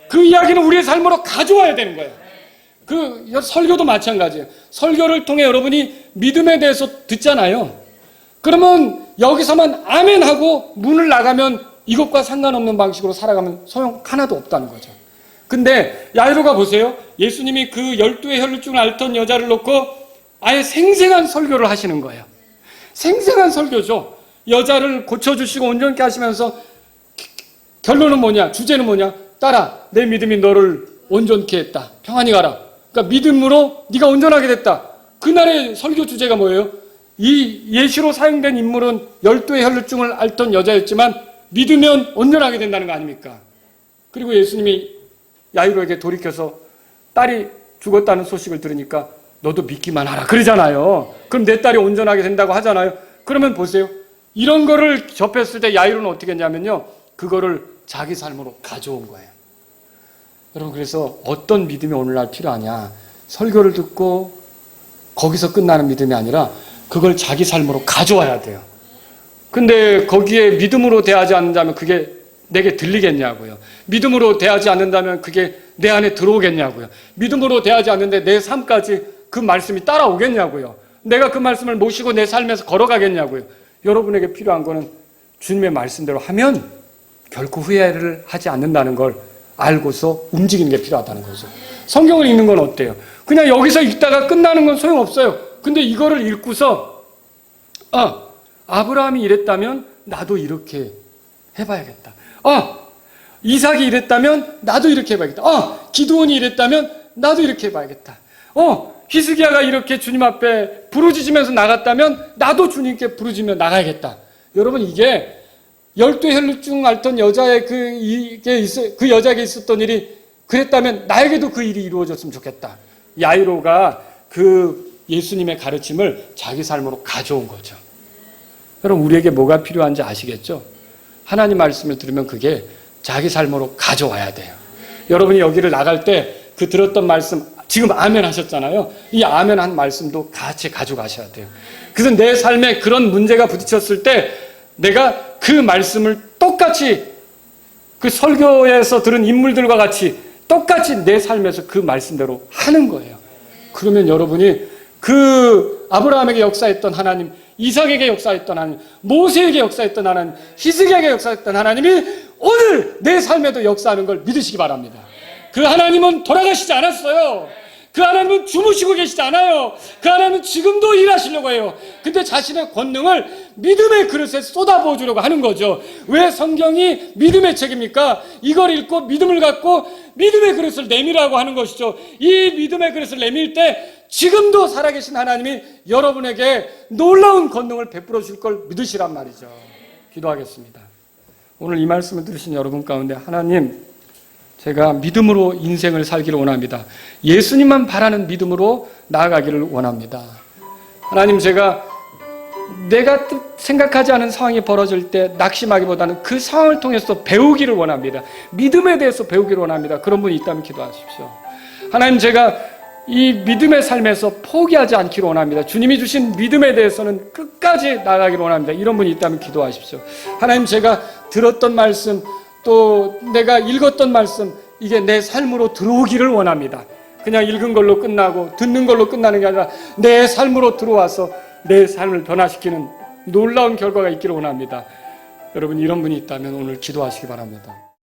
그 이야기는 우리의 삶으로 가져와야 되는 거예요. 그 설교도 마찬가지예요. 설교를 통해 여러분이 믿음에 대해서 듣잖아요. 그러면 여기서만 아멘 하고 문을 나가면 이것과 상관없는 방식으로 살아가면 소용 하나도 없다는 거죠. 근데 야이로가 보세요. 예수님이 그 12의 혈루증을 앓던 여자를 놓고 아예 생생한 설교를 하시는 거예요. 생생한 설교죠. 여자를 고쳐주시고 온전케 하시면서 결론은 뭐냐? 주제는 뭐냐? 딸아, 내 믿음이 너를 온전케 했다. 평안히 가라. 그러니까 믿음으로 네가 온전하게 됐다. 그날의 설교 주제가 뭐예요? 이 예시로 사용된 인물은 12의 혈루증을 앓던 여자였지만 믿으면 온전하게 된다는 거 아닙니까? 그리고 예수님이 야이로에게 돌이켜서 딸이 죽었다는 소식을 들으니까 너도 믿기만 하라 그러잖아요. 그럼 내 딸이 온전하게 된다고 하잖아요. 그러면 보세요. 이런 거를 접했을 때 야이로는 어떻게 했냐면요. 그거를 자기 삶으로 가져온 거예요. 여러분 그래서 어떤 믿음이 오늘날 필요하냐. 설교를 듣고 거기서 끝나는 믿음이 아니라 그걸 자기 삶으로 가져와야 돼요. 근데 거기에 믿음으로 대하지 않는다면 그게 내게 들리겠냐고요. 믿음으로 대하지 않는다면 그게 내 안에 들어오겠냐고요. 믿음으로 대하지 않는데 내 삶까지 그 말씀이 따라오겠냐고요. 내가 그 말씀을 모시고 내 삶에서 걸어가겠냐고요. 여러분에게 필요한 거는 주님의 말씀대로 하면 결코 후회를 하지 않는다는 걸 알고서 움직이는 게 필요하다는 거죠. 성경을 읽는 건 어때요? 그냥 여기서 읽다가 끝나는 건 소용없어요. 근데 이거를 읽고서 아브라함이 이랬다면 나도 이렇게 해봐야겠다. 이삭이 이랬다면 나도 이렇게 해봐야겠다. 기드온이 이랬다면 나도 이렇게 해봐야겠다. 히스기야가 이렇게 주님 앞에 부르짖으면서 나갔다면 나도 주님께 부르짖으며 나가야겠다. 여러분 이게 12 혈루증 앓던 여자의 그 여자에게 있었던 일이 그랬다면 나에게도 그 일이 이루어졌으면 좋겠다. 야이로가 그 예수님의 가르침을 자기 삶으로 가져온 거죠. 여러분 우리에게 뭐가 필요한지 아시겠죠? 하나님 말씀을 들으면 그게 자기 삶으로 가져와야 돼요. 여러분이 여기를 나갈 때 그 들었던 말씀 지금 아멘 하셨잖아요. 이 아멘 한 말씀도 같이 가져가셔야 돼요. 그래서 내 삶에 그런 문제가 부딪혔을 때 내가 그 말씀을 똑같이 그 설교에서 들은 인물들과 같이 똑같이 내 삶에서 그 말씀대로 하는 거예요. 그러면 여러분이 그 아브라함에게 역사했던 하나님, 이삭에게 역사했던 하나님, 모세에게 역사했던 하나님, 히스기야에게 역사했던 하나님이 오늘 내 삶에도 역사하는 걸 믿으시기 바랍니다. 그 하나님은 돌아가시지 않았어요. 그 하나님은 주무시고 계시지 않아요. 그 하나님은 지금도 일하시려고 해요. 근데 자신의 권능을 믿음의 그릇에 쏟아부어 주려고 하는 거죠. 왜 성경이 믿음의 책입니까? 이걸 읽고 믿음을 갖고 믿음의 그릇을 내밀라고 하는 것이죠. 이 믿음의 그릇을 내밀 때 지금도 살아계신 하나님이 여러분에게 놀라운 권능을 베풀어 줄 걸 믿으시란 말이죠. 기도하겠습니다. 오늘 이 말씀을 들으신 여러분 가운데 하나님, 제가 믿음으로 인생을 살기를 원합니다. 예수님만 바라는 믿음으로 나아가기를 원합니다. 하나님, 제가 내가 생각하지 않은 상황이 벌어질 때 낙심하기보다는 그 상황을 통해서 배우기를 원합니다. 믿음에 대해서 배우기를 원합니다. 그런 분이 있다면 기도하십시오. 하나님, 제가 이 믿음의 삶에서 포기하지 않기를 원합니다. 주님이 주신 믿음에 대해서는 끝까지 나아가기를 원합니다. 이런 분이 있다면 기도하십시오. 하나님, 제가 들었던 말씀, 또 내가 읽었던 말씀, 이게 내 삶으로 들어오기를 원합니다. 그냥 읽은 걸로 끝나고 듣는 걸로 끝나는 게 아니라 내 삶으로 들어와서 내 삶을 변화시키는 놀라운 결과가 있기를 원합니다. 여러분, 이런 분이 있다면 오늘 기도하시기 바랍니다.